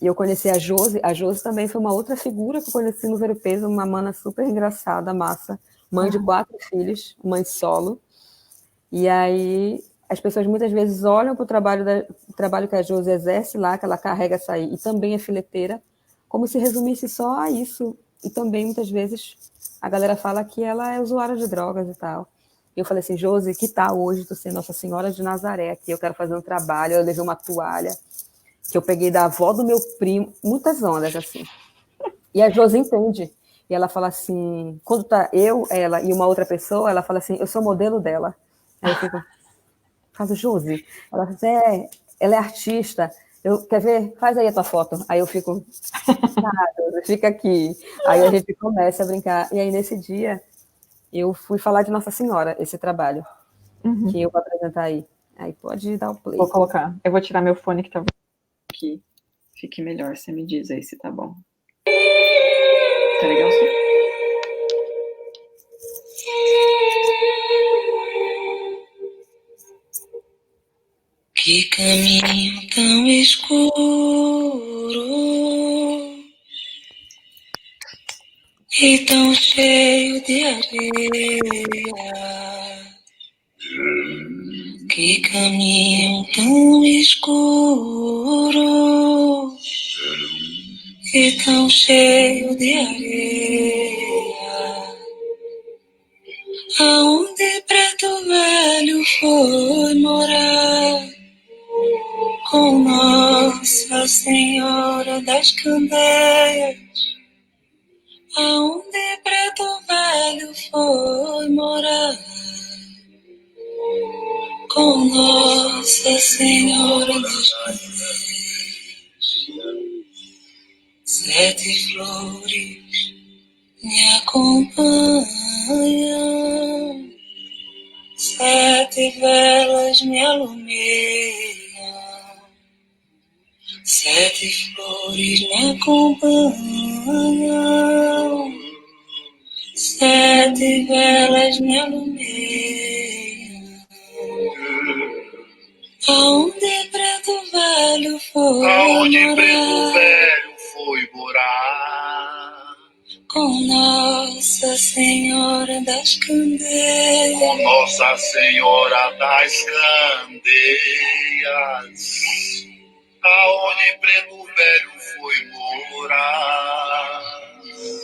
e eu conheci a Josi também foi uma outra figura que eu conheci no Ver-o-Peso, uma mana super engraçada, massa, mãe de 4 filhos, mãe solo. E aí as pessoas muitas vezes olham para o trabalho que a Josi exerce lá, que ela carrega essa aí, e também é fileteira, como se resumisse só a isso. E também muitas vezes a galera fala que ela é usuária de drogas e tal. E eu falei assim, Josi, que tal hoje tu ser Nossa Senhora de Nazaré aqui? Eu quero fazer um trabalho. Eu levei uma toalha que eu peguei da avó do meu primo, muitas ondas assim. E a Josi entende. E ela fala assim, quando tá eu, ela e uma outra pessoa, ela fala assim, eu sou modelo dela. Aí eu fico, faz o Josi. Ela fala assim, ela é artista. Quer ver? Faz aí a tua foto. Aí eu fico, fica aqui. Aí a gente começa a brincar. E aí nesse dia eu fui falar de Nossa Senhora, esse trabalho que eu vou apresentar aí. Aí pode dar o play. Vou colocar. Eu vou tirar meu fone que talvez aqui fique melhor. Você me diz aí se tá bom. Tá legal sim? Que caminho tão escuro e tão cheio de areia. Que caminho tão escuro e tão cheio de areia. Aonde preto velho foi morar com Nossa Senhora das Candeias. Aonde preto velho foi morar com Nossa Senhora das Candeias. 7 flores me acompanham, 7 velas me alumeiam, 7 flores me acompanham, 7 velas me alumeiam. Aonde preto velho foi morar com Nossa Senhora das Candeias. Com Nossa Senhora das Candeias. Aonde preto velho foi morar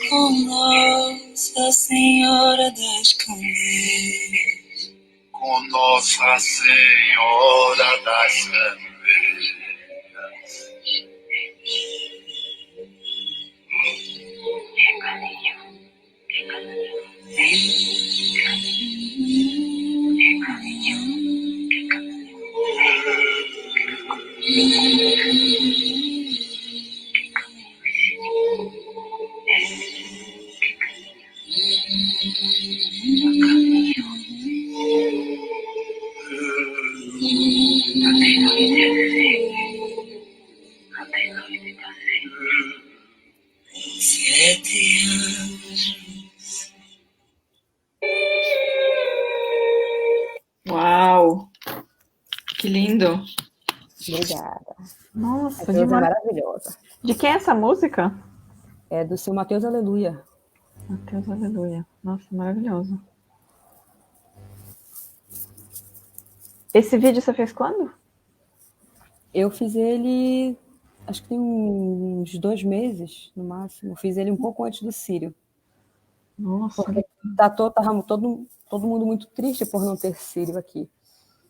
com Nossa Senhora das Candeias. Com Nossa Senhora das Candeias. Que lindo. Obrigada. Nossa, A Deus é maravilhosa. De quem é essa música? É do seu Mateus Aleluia. Mateus Aleluia. Nossa, maravilhoso. Esse vídeo você fez quando? Eu fiz ele, acho que tem uns 2 meses, no máximo. Eu fiz ele um pouco antes do Círio. Nossa. Porque tava todo mundo muito triste por não ter Círio aqui.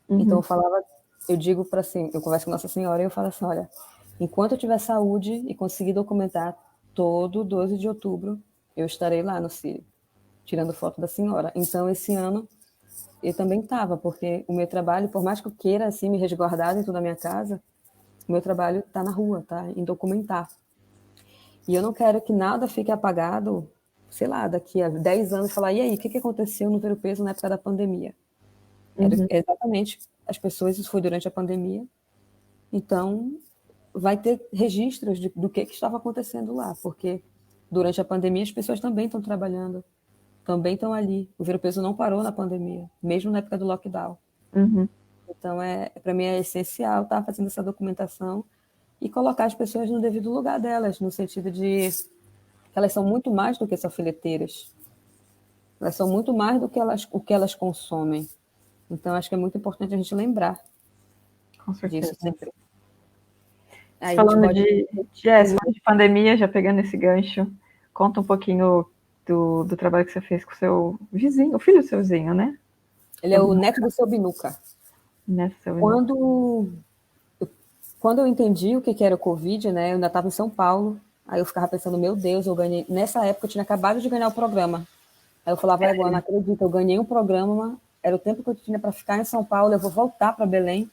Uhum. Então eu digo para assim, eu converso com Nossa Senhora e eu falo assim, olha, enquanto eu tiver saúde e conseguir documentar, todo 12 de outubro eu estarei lá no Círio, tirando foto da senhora. Então, esse ano eu também estava, porque o meu trabalho, por mais que eu queira assim, me resguardar dentro da minha casa, o meu trabalho está na rua, tá? Em documentar. E eu não quero que nada fique apagado, sei lá, daqui a 10 anos, falar, e aí, o que aconteceu no Ver o Peso na época da pandemia? Era exatamente as pessoas, isso foi durante a pandemia, então vai ter registros do que estava acontecendo lá, porque durante a pandemia as pessoas também estão trabalhando, também estão ali. O Ver o Peso não parou na pandemia, mesmo na época do lockdown. Uhum. Então, para mim é essencial estar fazendo essa documentação e colocar as pessoas no devido lugar delas, no sentido de que elas são muito mais do que só fileteiras. Elas são muito mais do que o que elas consomem. Então, acho que é muito importante a gente lembrar Com certeza. disso sempre. Aí, falando de pandemia, já pegando esse gancho, conta um pouquinho do trabalho que você fez com o seu vizinho, o filho do seu vizinho, né? Ele é o neto do seu Binuca. Quando eu entendi o que era o Covid, né, eu ainda estava em São Paulo, aí eu ficava pensando, meu Deus, eu ganhei... Nessa época eu tinha acabado de ganhar o programa. Aí eu falava, eu não acredito, eu ganhei um programa, era o tempo que eu tinha para ficar em São Paulo, eu vou voltar para Belém.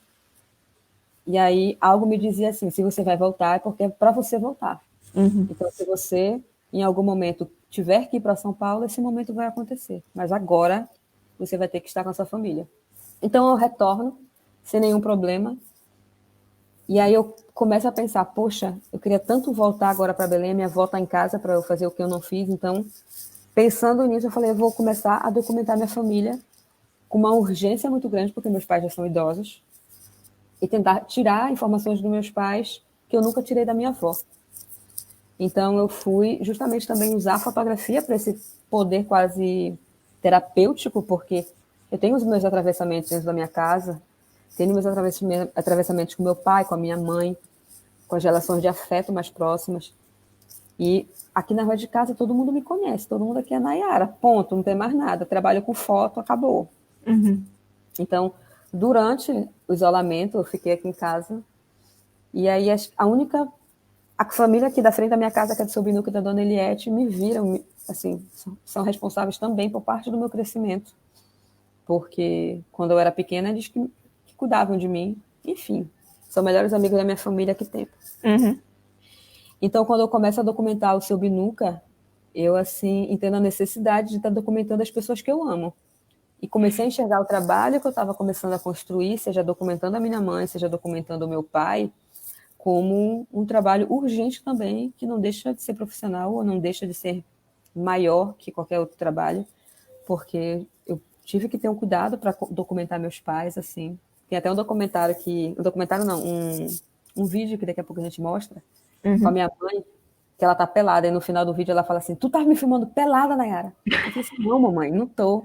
E aí algo me dizia assim, se você vai voltar, é porque é para você voltar. Uhum. Então, se você, em algum momento, tiver que ir para São Paulo, esse momento vai acontecer. Mas agora, você vai ter que estar com a sua família. Então, eu retorno, sem nenhum problema. E aí eu começo a pensar, poxa, eu queria tanto voltar agora para Belém, minha avó está em casa para eu fazer o que eu não fiz. Então, pensando nisso, eu falei, eu vou começar a documentar minha família com uma urgência muito grande, porque meus pais já são idosos, e tentar tirar informações dos meus pais que eu nunca tirei da minha avó. Então, eu fui justamente também usar a fotografia para esse poder quase terapêutico, porque eu tenho os meus atravessamentos dentro da minha casa, tenho meus atravessamentos com meu pai, com a minha mãe, com as relações de afeto mais próximas. E aqui na rua de casa todo mundo me conhece, todo mundo aqui é Nayara, ponto, não tem mais nada. Trabalho com foto, acabou. Uhum. Então, durante o isolamento, eu fiquei aqui em casa, e aí a família aqui da frente da minha casa, que é do seu Binuca e da dona Eliette, me viram, assim, são responsáveis também por parte do meu crescimento. Porque quando eu era pequena, eles que cuidavam de mim. Enfim, são melhores amigos da minha família que tempo. Uhum. Então, quando eu começo a documentar o seu Binuca, eu, assim, entendo a necessidade de estar documentando as pessoas que eu amo. E comecei a enxergar o trabalho que eu estava começando a construir, seja documentando a minha mãe, seja documentando o meu pai, como um trabalho urgente também, que não deixa de ser profissional ou não deixa de ser maior que qualquer outro trabalho, porque eu tive que ter um cuidado para documentar meus pais, assim. Tem até um documentário um vídeo que daqui a pouco a gente mostra, com a minha mãe, que ela tá pelada, e no final do vídeo ela fala assim, tu tá me filmando pelada, Nayara? Eu falei assim, não, mamãe, não tô.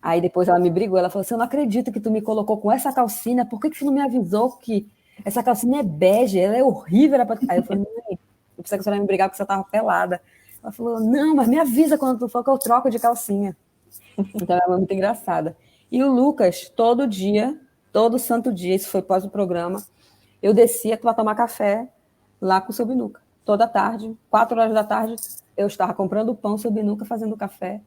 Aí depois ela me brigou, ela falou assim, eu não acredito que tu me colocou com essa calcinha, por que tu não me avisou que essa calcinha é bege, ela é horrível? Aí eu falei, mãe, eu pensei que você ia me brigar porque você tava pelada. Ela falou, não, mas me avisa quando tu for que eu troco de calcinha. Então ela é muito engraçada. E o Lucas, todo dia, todo santo dia, isso foi pós o programa, eu descia para tomar café lá com o seu Binuca. Toda tarde, 4 horas da tarde, eu estava comprando pão, seu Binuca fazendo café.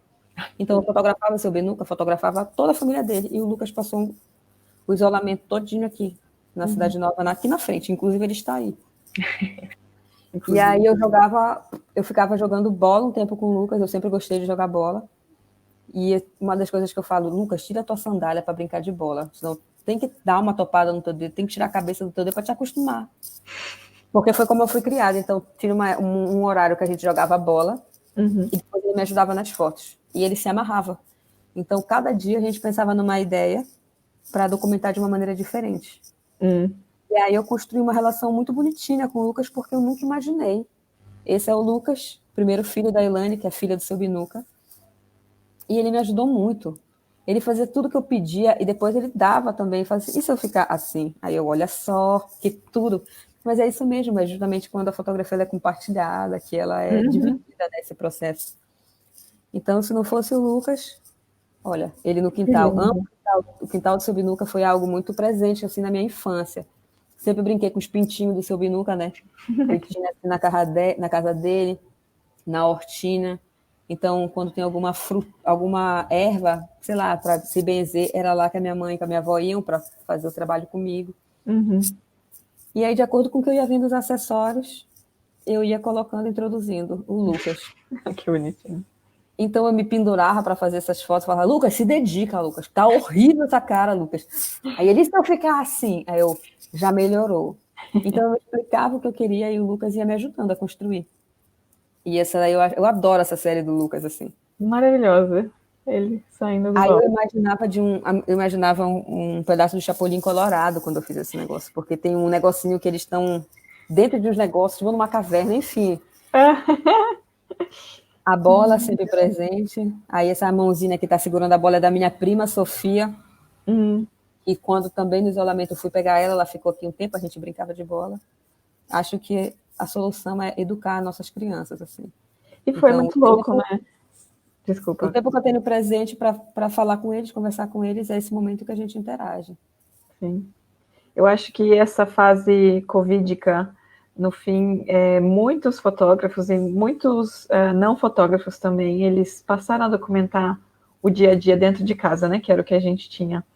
Então eu fotografava o seu Binuca, fotografava toda a família dele. E o Lucas passou o isolamento todinho aqui, na Cidade Nova, aqui na frente. Inclusive ele está aí. E aí eu ficava jogando bola um tempo com o Lucas, eu sempre gostei de jogar bola. E uma das coisas que eu falo, Lucas, tira a tua sandália para brincar de bola, senão tem que dar uma topada no teu dedo, tem que tirar a cabeça do teu dedo para te acostumar. Porque foi como eu fui criada, então tinha um horário que a gente jogava bola e depois ele me ajudava nas fotos. E ele se amarrava. Então, cada dia a gente pensava numa ideia para documentar de uma maneira diferente. Hum. E aí eu construí uma relação muito bonitinha com o Lucas, porque eu nunca imaginei. Esse é o Lucas, primeiro filho da Elaine, que é filha do seu Binuca. E ele me ajudou muito. Ele fazia tudo que eu pedia e depois ele dava também. Fazia, e se eu ficar assim? Aí eu, olha só, que tudo. Mas é isso mesmo, é justamente quando a fotografia ela é compartilhada, que ela é dividida nesse processo. Então, se não fosse o Lucas, olha, ele no quintal, o quintal do seu Binuca foi algo muito presente assim na minha infância. Sempre brinquei com os pintinhos do seu Binuca, né? Ele tinha assim, na casa dele, na hortina. Então, quando tem alguma erva, sei lá, para se benzer, era lá que a minha mãe e a minha avó iam para fazer o trabalho comigo. Uhum. E aí, de acordo com o que eu ia vendo os acessórios, eu ia colocando, introduzindo o Lucas. Que bonitinho. Então, eu me pendurava para fazer essas fotos, falava, Lucas, se dedica, Lucas, tá horrível essa cara, Lucas. Aí ele, se eu ficar assim? Aí eu, já melhorou. Então, eu explicava o que eu queria e o Lucas ia me ajudando a construir. E essa daí, eu adoro essa série do Lucas, assim. Maravilhosa. Ele saindo do Aí balde. eu imaginava um pedaço do Chapolin Colorado quando eu fiz esse negócio, porque tem um negocinho que eles estão dentro de uns negócios, vão numa caverna, enfim. A bola sempre presente. Aí essa mãozinha que está segurando a bola é da minha prima, Sofia. E quando também no isolamento eu fui pegar ela ficou aqui um tempo, a gente brincava de bola. Acho que a solução é educar nossas crianças, assim. E foi então, muito louco, né? Desculpa. O tempo que eu tenho presente para falar com eles, conversar com eles, é esse momento que a gente interage. Sim. Eu acho que essa fase covídica, no fim, muitos fotógrafos e muitos não fotógrafos também, eles passaram a documentar o dia a dia dentro de casa, né? Que era o que a gente tinha.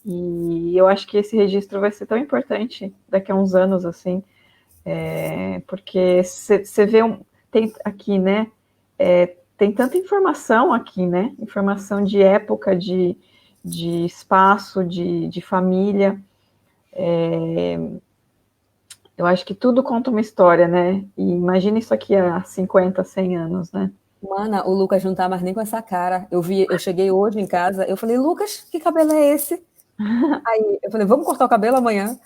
E eu acho que esse registro vai ser tão importante daqui a uns anos, assim, porque você vê, tem aqui, né? Tem tanta informação aqui, né? Informação de época, de espaço, de família. Eu acho que tudo conta uma história, né? E imagina isso aqui há 50, 100 anos, né? Mana, o Lucas não tá mais nem com essa cara. Eu cheguei hoje em casa, eu falei, Lucas, que cabelo é esse? Aí eu falei, vamos cortar o cabelo amanhã?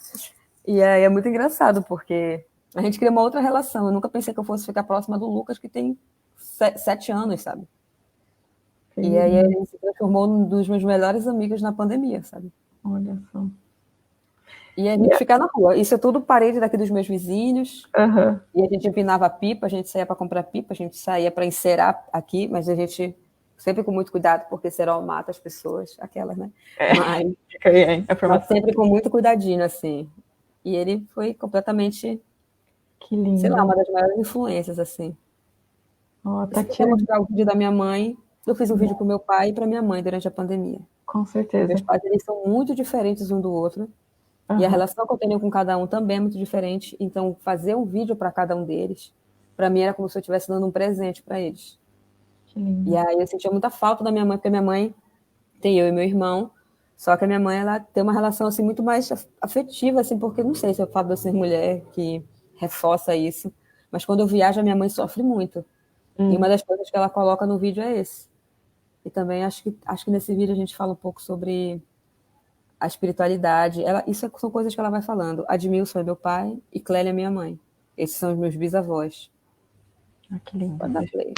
E aí é muito engraçado, porque a gente cria uma outra relação. Eu nunca pensei que eu fosse ficar próxima do Lucas, que tem 7 anos, sabe? Sim. E aí ele se transformou num dos meus melhores amigos na pandemia, sabe? Olha só. E a gente fica na rua. Isso é tudo parede daqui dos meus vizinhos. Uhum. E a gente empinava pipa, a gente saía para comprar pipa, a gente saía para encerar aqui, mas a gente sempre com muito cuidado, porque cerol mata as pessoas, aquelas, né? Mas sempre com muito cuidadinho, assim. E ele foi completamente, que lindo, sei lá, uma das maiores influências, assim. Tá eu mostrar o vídeo da minha mãe, eu fiz um vídeo para o meu pai e para minha mãe durante a pandemia. Com certeza. Meus pais, eles são muito diferentes um do outro. E a relação que eu tenho com cada um também é muito diferente. Então, fazer um vídeo para cada um deles, para mim era como se eu estivesse dando um presente para eles. Que lindo. E aí eu sentia muita falta da minha mãe, porque a minha mãe tem eu e meu irmão, só que a minha mãe, ela tem uma relação assim muito mais afetiva, assim, porque não sei se eu falo de eu ser mulher que reforça isso, mas quando eu viajo a minha mãe sofre muito. E uma das coisas que ela coloca no vídeo é esse. E também acho que nesse vídeo a gente fala um pouco sobre a espiritualidade. Isso são coisas que ela vai falando. Admilson é meu pai e Clélia é minha mãe. Esses são os meus bisavós. Que lindo. Pode dar play.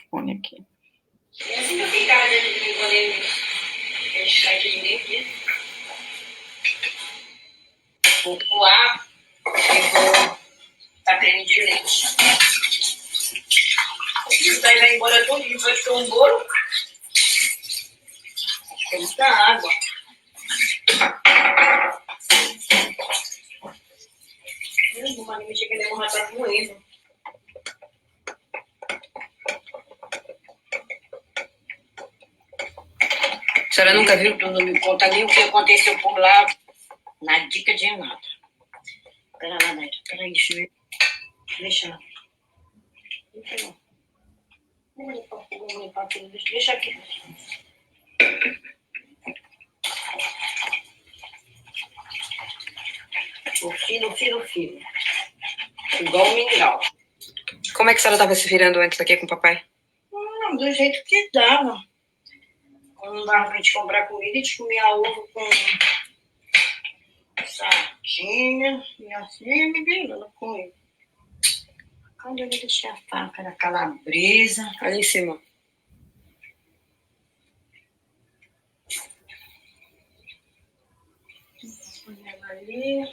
Põe aqui. É assim que eu ficava dentro de mim quando ele sai de dentro. O ar pegou, tá creme de leite. Isso daí vai embora todo dia, vai ficar um bolo. Tem muita água. Não vai mexer que ele é tá moendo. A senhora nunca viu? Tu não me conta nem o que aconteceu por lá na dica de Renata. Pera lá, Neto. Peraí, deixa eu ver. Deixa lá. Deixa lá. Vamos limpar tudo. Deixa aqui. O fino. Igual o mingau. Como é que a senhora estava se virando antes aqui com o papai? Do jeito que dava. Quando não dava pra gente comprar comida, a gente comia ovo Tinha, e assim me virando com ele. Quando eu deixei a faca da calabresa, Ali em cima. põe ela ali.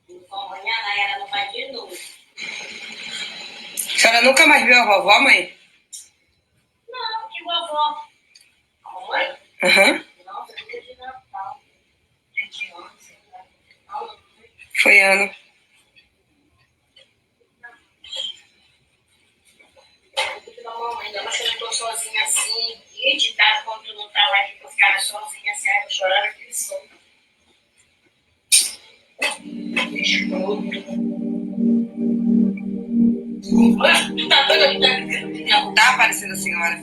Então, amanhã a Nayara não vai de novo. A senhora nunca mais viu a vovó, mãe? Não, que vovó. A mãe? Aham. Nossa, que de Natal. De 11, né? Foi ano. Mamãe, ainda mais que eu não tô sozinha assim. E de tarde, quando tu não tá lá, que eu ficava sozinha assim, aí eu chorava aquele som. Tu tá doida? Não tá aparecendo a senhora.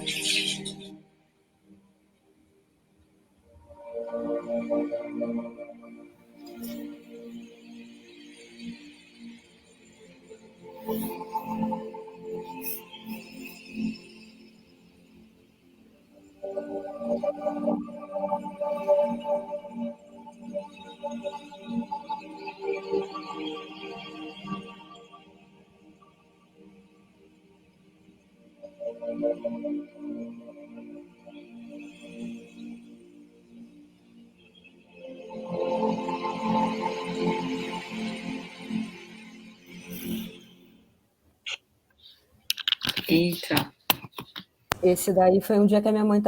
Eita. Esse daí foi um dia que a minha mãe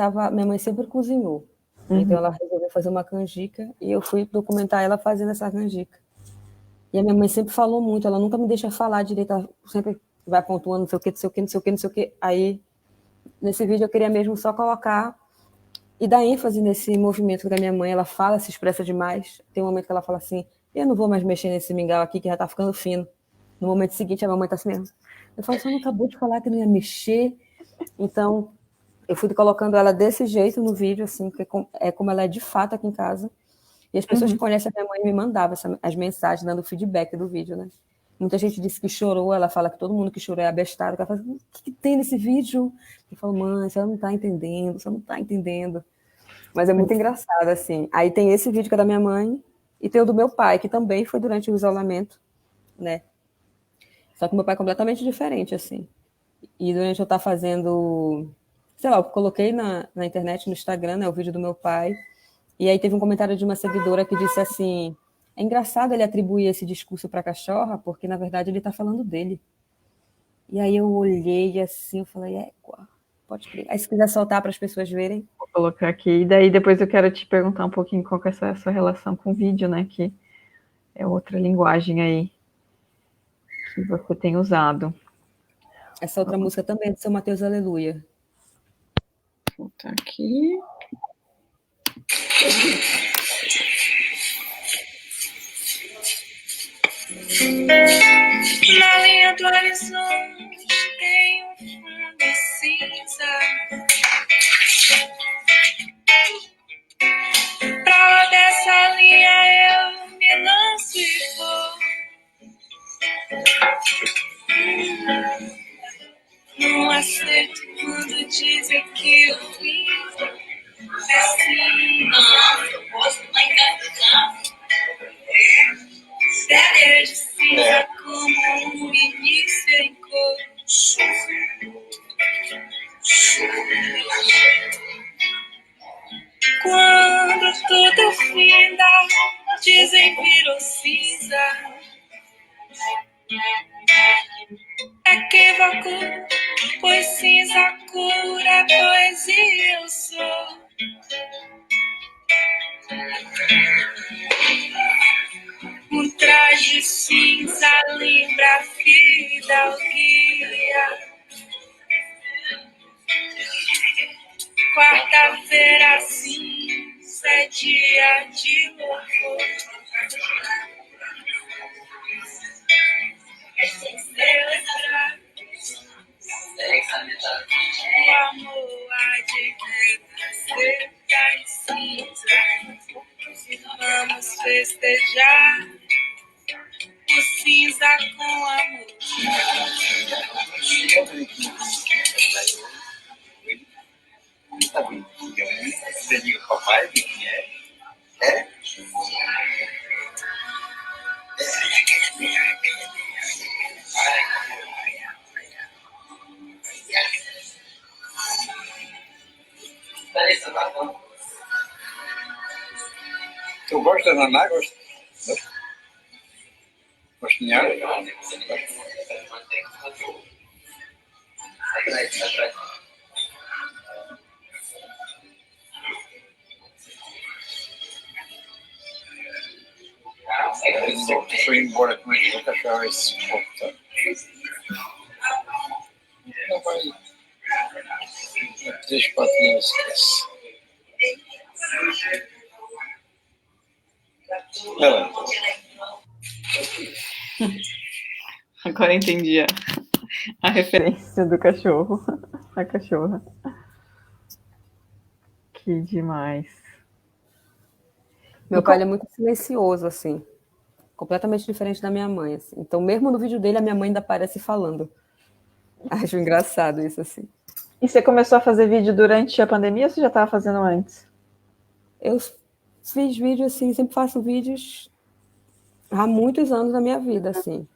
sempre cozinhou. Então ela resolveu fazer uma canjica e eu fui documentar ela fazendo essa canjica. E a minha mãe sempre falou muito, ela nunca me deixa falar direito, ela sempre vai pontuando não sei o que, não sei o que, não sei o que, não sei o que. Aí, nesse vídeo eu queria mesmo só colocar e dar ênfase nesse movimento da minha mãe. Ela fala, se expressa demais. Tem um momento que ela fala assim, eu não vou mais mexer nesse mingau aqui que já tá ficando fino. No momento seguinte a minha mãe tá assim mesmo. Eu falo, você não acabou de falar que não ia mexer? Então, eu fui colocando ela desse jeito no vídeo, assim, porque é como ela é de fato aqui em casa. E as pessoas que conhecem a minha mãe me mandavam as mensagens, dando feedback do vídeo, né? Muita gente disse que chorou, ela fala que todo mundo que chorou é abestado. Ela fala, o que tem nesse vídeo? Eu falo, mãe, você não tá entendendo, você não tá entendendo. Mas é muito engraçado, assim. Aí tem esse vídeo que é da minha mãe, e tem o do meu pai, que também foi durante o isolamento, né? Só que meu pai é completamente diferente, assim. E durante eu estar fazendo, sei lá, eu coloquei na internet, no Instagram, né, o vídeo do meu pai, e aí teve um comentário de uma seguidora que disse assim, é engraçado ele atribuir esse discurso para a cachorra, porque na verdade ele está falando dele. E aí eu olhei assim, eu falei, pode crer. Aí se quiser soltar para as pessoas verem. Vou colocar aqui, e daí depois eu quero te perguntar um pouquinho qual que é essa sua relação com o vídeo, né, que é outra linguagem aí que você tem usado. Essa outra música também é de São Mateus Aleluia. Vou botar aqui. Na linha do horizonte tem um fundo cinza. Pra lá dessa linha eu me lanço e vou. Não aceito quando dizem que eu vim assim. Não, eu posso lá em casa. Sério de cinza como um início em cor. Quando tudo finda, dizem virou cinza. Equívoco, pois cinza cura, poesia eu sou. Um traje cinza lembra a fidalguia. Quarta-feira cinza é dia de louvor. Celebrar o amor há de renascer das cinzas. Vamos festejar pisa com amor. Tu gosta da Naná? Gosta? Gostinhar? Fui embora com ele, nunca achava esse ponto. Não vai. 3, 4 anos, esquece. Ela. Agora entendi a referência do cachorro. A cachorra. Que demais. Meu pai ele é muito silencioso, assim. Completamente diferente da minha mãe, assim. Então, mesmo no vídeo dele, a minha mãe ainda aparece falando. Acho engraçado isso, assim. E você começou a fazer vídeo durante a pandemia ou você já estava fazendo antes? Eu fiz vídeo, assim, sempre faço vídeos há muitos anos na minha vida, assim.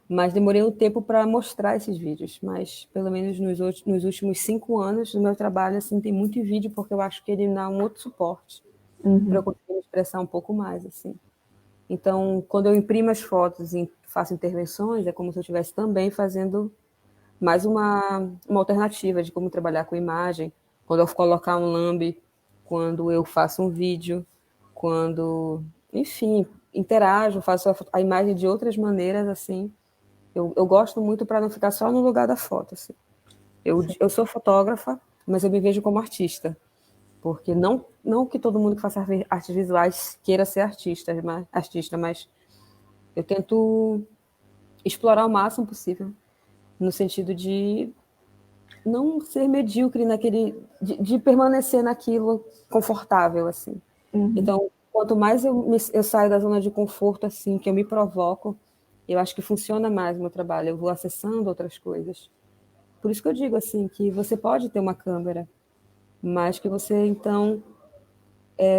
Mas demorei um tempo para mostrar esses vídeos. Mas, pelo menos nos últimos 5 anos do meu trabalho, assim, tem muito vídeo, porque eu acho que ele dá um outro suporte para eu conseguir me expressar um pouco mais, assim. Então, quando eu imprimo as fotos e faço intervenções, é como se eu estivesse também fazendo mais uma alternativa de como trabalhar com imagem, quando eu colocar um lambe, quando eu faço um vídeo, quando, enfim, interajo, faço a imagem de outras maneiras, assim. Eu gosto muito para não ficar só no lugar da foto, assim. Eu sou fotógrafa, mas eu me vejo como artista. Porque não que todo mundo que faça artes visuais queira ser artista, mas eu tento explorar o máximo possível, no sentido de não ser medíocre de permanecer naquilo confortável, assim. Então, quanto mais eu saio da zona de conforto, assim, que eu me provoco, eu acho que funciona mais o meu trabalho, eu vou acessando outras coisas. Por isso que eu digo, assim, que você pode ter uma câmera, mas que você, então,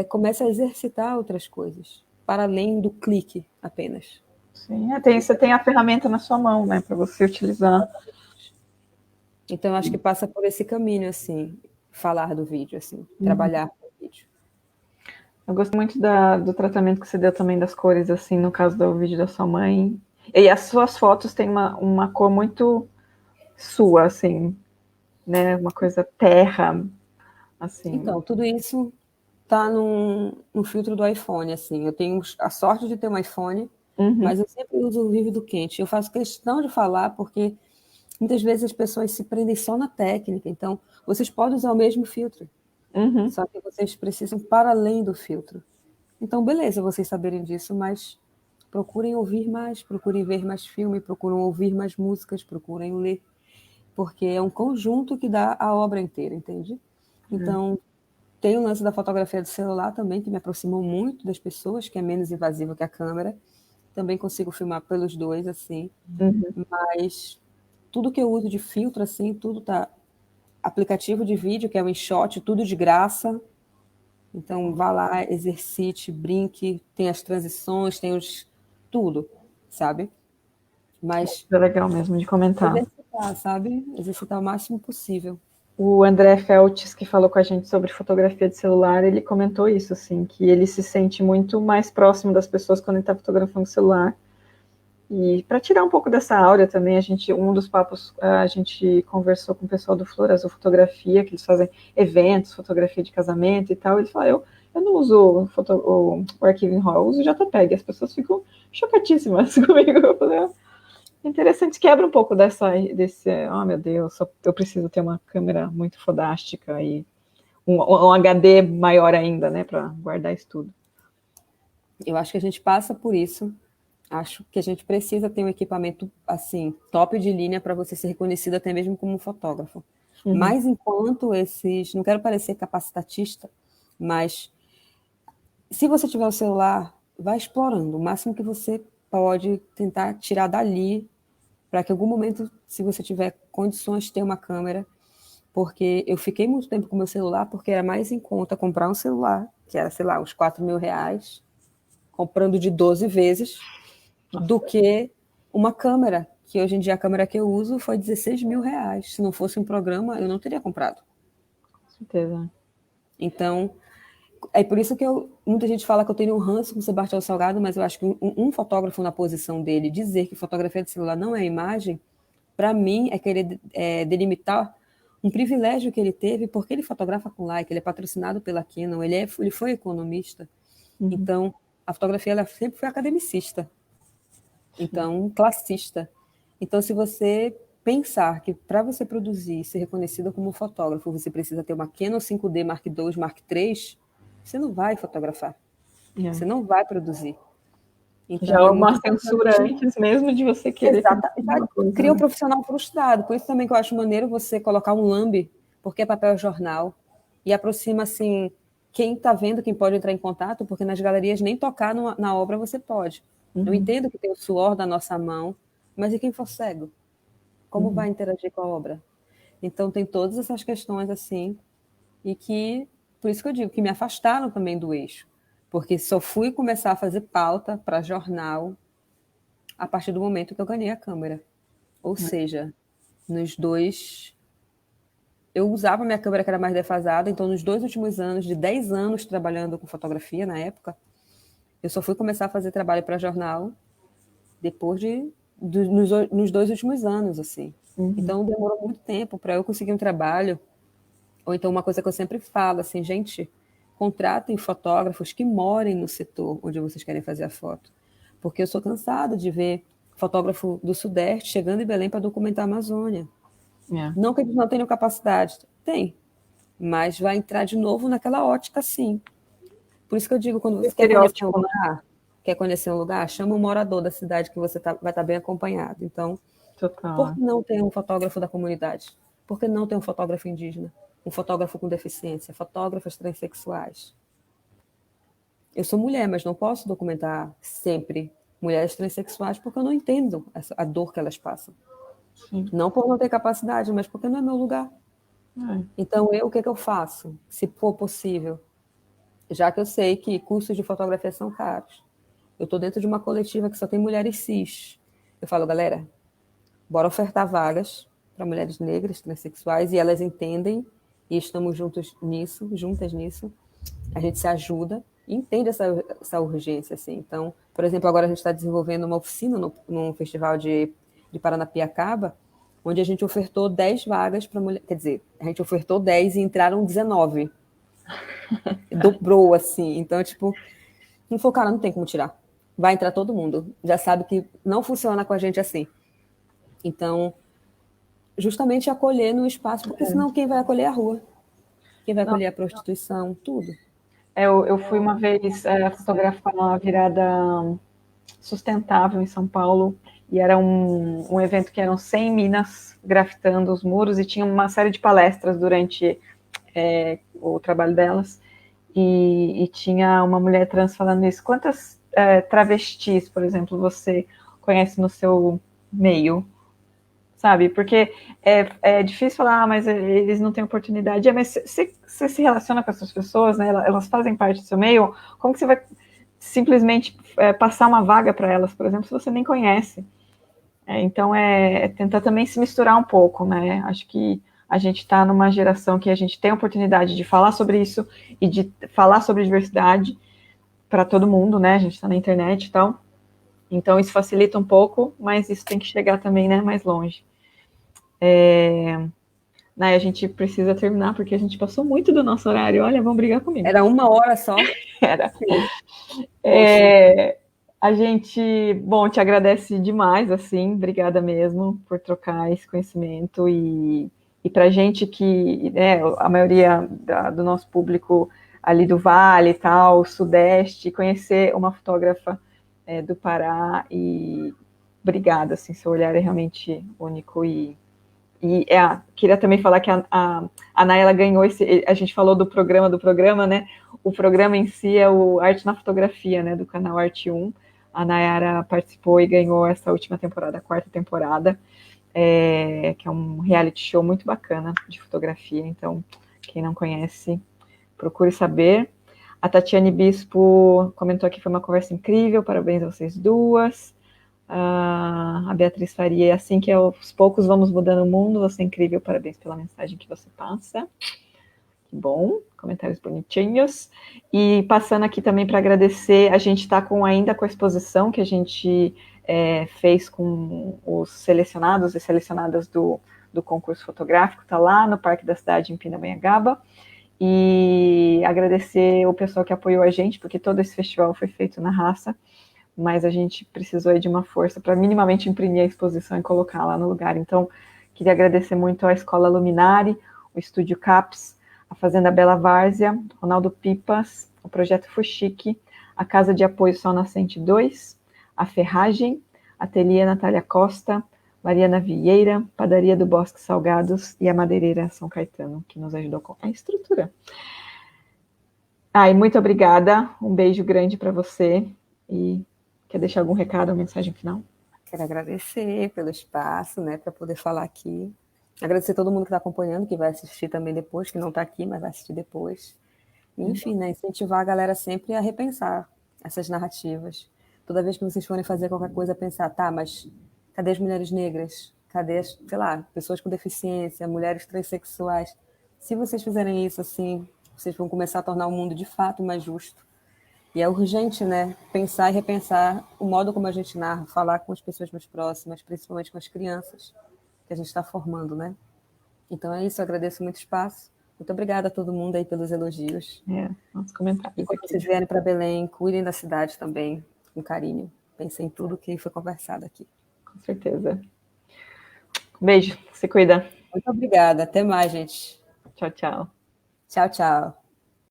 comece a exercitar outras coisas, para além do clique apenas. Sim, você tem a ferramenta na sua mão, né, para você utilizar. Então, eu acho que passa por esse caminho, assim, falar do vídeo, assim, trabalhar com o vídeo. Eu gosto muito do tratamento que você deu também das cores, assim, no caso do vídeo da sua mãe. E as suas fotos têm uma cor muito sua, assim, né, uma coisa terra, assim. Então, tudo isso tá no filtro do iPhone, assim. Eu tenho a sorte de ter um iPhone, mas eu sempre uso o vívido quente. Eu faço questão de falar porque muitas vezes as pessoas se prendem só na técnica. Então, vocês podem usar o mesmo filtro, só que vocês precisam para além do filtro. Então, beleza, vocês saberem disso, mas procurem ouvir mais, procurem ver mais filme, procurem ouvir mais músicas, procurem ler, porque é um conjunto que dá a obra inteira, entende? Então, tem o lance da fotografia do celular também, que me aproximou muito das pessoas, que é menos invasivo que a câmera. Também consigo filmar pelos dois, assim. Mas tudo que eu uso de filtro, assim, tudo tá... Aplicativo de vídeo, que é o InShot, tudo de graça. Então, vá lá, exercite, brinque, tem as transições, tem tudo, sabe? Mas É legal mesmo de comentar. exercitar, sabe? Exercitar o máximo possível. O André Feltes, que falou com a gente sobre fotografia de celular, ele comentou isso, assim, que ele se sente muito mais próximo das pessoas quando ele está fotografando o celular. E para tirar um pouco dessa áurea também, um dos papos, a gente conversou com o pessoal do Flor Azul Fotografia, que eles fazem eventos, fotografia de casamento e tal. Ele falou, eu não uso o arquivo em RAW, eu uso o JPEG. As pessoas ficam chocadíssimas comigo. Eu falei, interessante, quebra um pouco desse, meu Deus, eu preciso ter uma câmera muito fodástica e um HD maior ainda, né, para guardar isso tudo. Eu acho que a gente passa por isso. Acho que a gente precisa ter um equipamento, assim, top de linha para você ser reconhecido até mesmo como fotógrafo. Mas enquanto não quero parecer capacitatista, mas se você tiver o celular, vai explorando o máximo que você pode tentar tirar dali, para que em algum momento, se você tiver condições de ter uma câmera, porque eu fiquei muito tempo com meu celular, porque era mais em conta comprar um celular, que era, sei lá, uns R$ 4.000, comprando de 12 vezes, do que uma câmera, que hoje em dia a câmera que eu uso foi R$ 16.000. Se não fosse um programa, eu não teria comprado. Com certeza. Então, é por isso que muita gente fala que eu tenho um ranço com o Sebastião Salgado, mas eu acho que um fotógrafo na posição dele dizer que fotografia de celular não é imagem, para mim é querer delimitar um privilégio que ele teve, porque ele fotografa com Leica, ele é patrocinado pela Canon, ele foi economista. Então, a fotografia ela sempre foi academicista, então classista. Então, se você pensar que para você produzir, ser reconhecida como fotógrafo, você precisa ter uma Canon 5D Mark II, Mark III, você não vai fotografar. Você não vai produzir. Então, já é uma censura antes mesmo de você querer. Exatamente. Cria um profissional frustrado. Por isso também que eu acho maneiro você colocar um lambe, porque é papel jornal, e aproxima, assim, quem está vendo, quem pode entrar em contato, porque nas galerias nem tocar na obra você pode. Eu entendo que tem o suor da nossa mão, mas e quem for cego? Como vai interagir com a obra? Então, tem todas essas questões, assim, e que, por isso que eu digo, que me afastaram também do eixo. Porque só fui começar a fazer pauta para jornal a partir do momento que eu ganhei a câmera. Ou seja, nos dois... Eu usava minha câmera que era mais defasada, então nos 2 últimos anos, de 10 anos trabalhando com fotografia na época, eu só fui começar a fazer trabalho para jornal depois nos 2 últimos anos, assim. Então demorou muito tempo para eu conseguir um trabalho. Ou então uma coisa que eu sempre falo, assim, gente, contratem fotógrafos que morem no setor onde vocês querem fazer a foto. Porque eu sou cansada de ver fotógrafo do Sudeste chegando em Belém para documentar a Amazônia. Não que eles não tenham capacidade. Tem. Mas vai entrar de novo naquela ótica, sim. Por isso que eu digo, quando você quer conhecer um lugar, chama um morador da cidade que você vai estar bem acompanhado. Então, por que não ter um fotógrafo da comunidade? Por que não ter um fotógrafo indígena? Um fotógrafo com deficiência, fotógrafas transexuais. Eu sou mulher, mas não posso documentar sempre mulheres transexuais porque eu não entendo a dor que elas passam. Não por não ter capacidade, mas porque não é meu lugar. Então, o que eu faço? Se for possível, já que eu sei que cursos de fotografia são caros, eu estou dentro de uma coletiva que só tem mulheres cis. Eu falo, galera, bora ofertar vagas para mulheres negras, transexuais, e elas entendem, e estamos juntas nisso, a gente se ajuda e entende essa urgência, assim. Então, por exemplo, agora a gente está desenvolvendo uma oficina num festival de Paranapiacaba, onde a gente ofertou 10 vagas para mulher, quer dizer, a gente ofertou 10 e entraram 19. Dobrou, assim. Então, tipo, não falou, cara, não tem como tirar. Vai entrar todo mundo. Já sabe que não funciona com a gente assim. Então, justamente acolher no espaço, porque senão quem vai acolher é a rua? Quem vai acolher a prostituição? Tudo. Eu fui uma vez fotografar uma virada sustentável em São Paulo, e era um evento que eram 100 minas grafitando os muros, e tinha uma série de palestras durante o trabalho delas, e tinha uma mulher trans falando isso. Quantas travestis, por exemplo, você conhece no seu meio? Sabe? Porque é difícil falar, mas eles não têm oportunidade. Mas você se relaciona com essas pessoas, né? Elas fazem parte do seu meio. Como que você vai simplesmente passar uma vaga para elas, por exemplo, se você nem conhece? Então, tentar também se misturar um pouco, né? Acho que a gente está numa geração que a gente tem a oportunidade de falar sobre isso e de falar sobre diversidade para todo mundo, né? A gente está na internet e tal. Então, isso facilita um pouco, mas isso tem que chegar também, né, mais longe. A gente precisa terminar, porque a gente passou muito do nosso horário. Olha, vão brigar comigo. Era 1 hora só. Era. A gente, te agradece demais, assim, obrigada mesmo por trocar esse conhecimento, e para a gente que, a maioria do nosso público ali do Vale e tal, Sudeste, conhecer uma fotógrafa do Pará, e obrigada, assim, seu olhar é realmente único, queria também falar que a Nay, ela ganhou a gente falou do programa, né, o programa em si é o Arte na Fotografia, né, do canal Arte 1, A Nayara participou e ganhou essa última temporada, a 4ª temporada, que é um reality show muito bacana de fotografia. Então, quem não conhece, procure saber. A Tatiane Bispo comentou aqui, foi uma conversa incrível, parabéns a vocês duas. A Beatriz Faria, assim que aos poucos vamos mudando o mundo, você é incrível, parabéns pela mensagem que você passa. Que bom, comentários bonitinhos. E passando aqui também para agradecer, a gente está ainda com a exposição que a gente fez com os selecionados e selecionadas do concurso fotográfico, está lá no Parque da Cidade, em Pindamonhangaba. E agradecer o pessoal que apoiou a gente, porque todo esse festival foi feito na raça, mas a gente precisou de uma força para minimamente imprimir a exposição e colocar lá no lugar. Então, queria agradecer muito à Escola Luminari, o Estúdio Caps, a Fazenda Bela Várzea, Ronaldo Pipas, o Projeto Fuxique, a Casa de Apoio Sol Nascente 2, a Ferragem, Ateliê Natália Costa, Mariana Vieira, Padaria do Bosque Salgados e a Madeireira São Caetano, que nos ajudou com a estrutura. E muito obrigada, um beijo grande para você. E quer deixar algum recado, uma mensagem final? Quero agradecer pelo espaço, né, para poder falar aqui. Agradecer a todo mundo que está acompanhando, que vai assistir também depois, que não está aqui, mas vai assistir depois. Enfim, né, incentivar a galera sempre a repensar essas narrativas. Toda vez que vocês forem fazer qualquer coisa, pensar, tá, mas cadê as mulheres negras? Cadê as, sei lá, pessoas com deficiência, mulheres transexuais? Se vocês fizerem isso assim, vocês vão começar a tornar o mundo de fato mais justo. E é urgente, né, pensar e repensar o modo como a gente narra, falar com as pessoas mais próximas, principalmente com as crianças que a gente está formando, né? Então é isso, eu agradeço muito o espaço. Muito obrigada a todo mundo aí pelos elogios. Nossos comentários. E quando vocês vierem para Belém, cuidem da cidade também, com carinho. Pensem em tudo que foi conversado aqui. Com certeza. Beijo, se cuida. Muito obrigada, até mais, gente. Tchau, tchau. Tchau, tchau.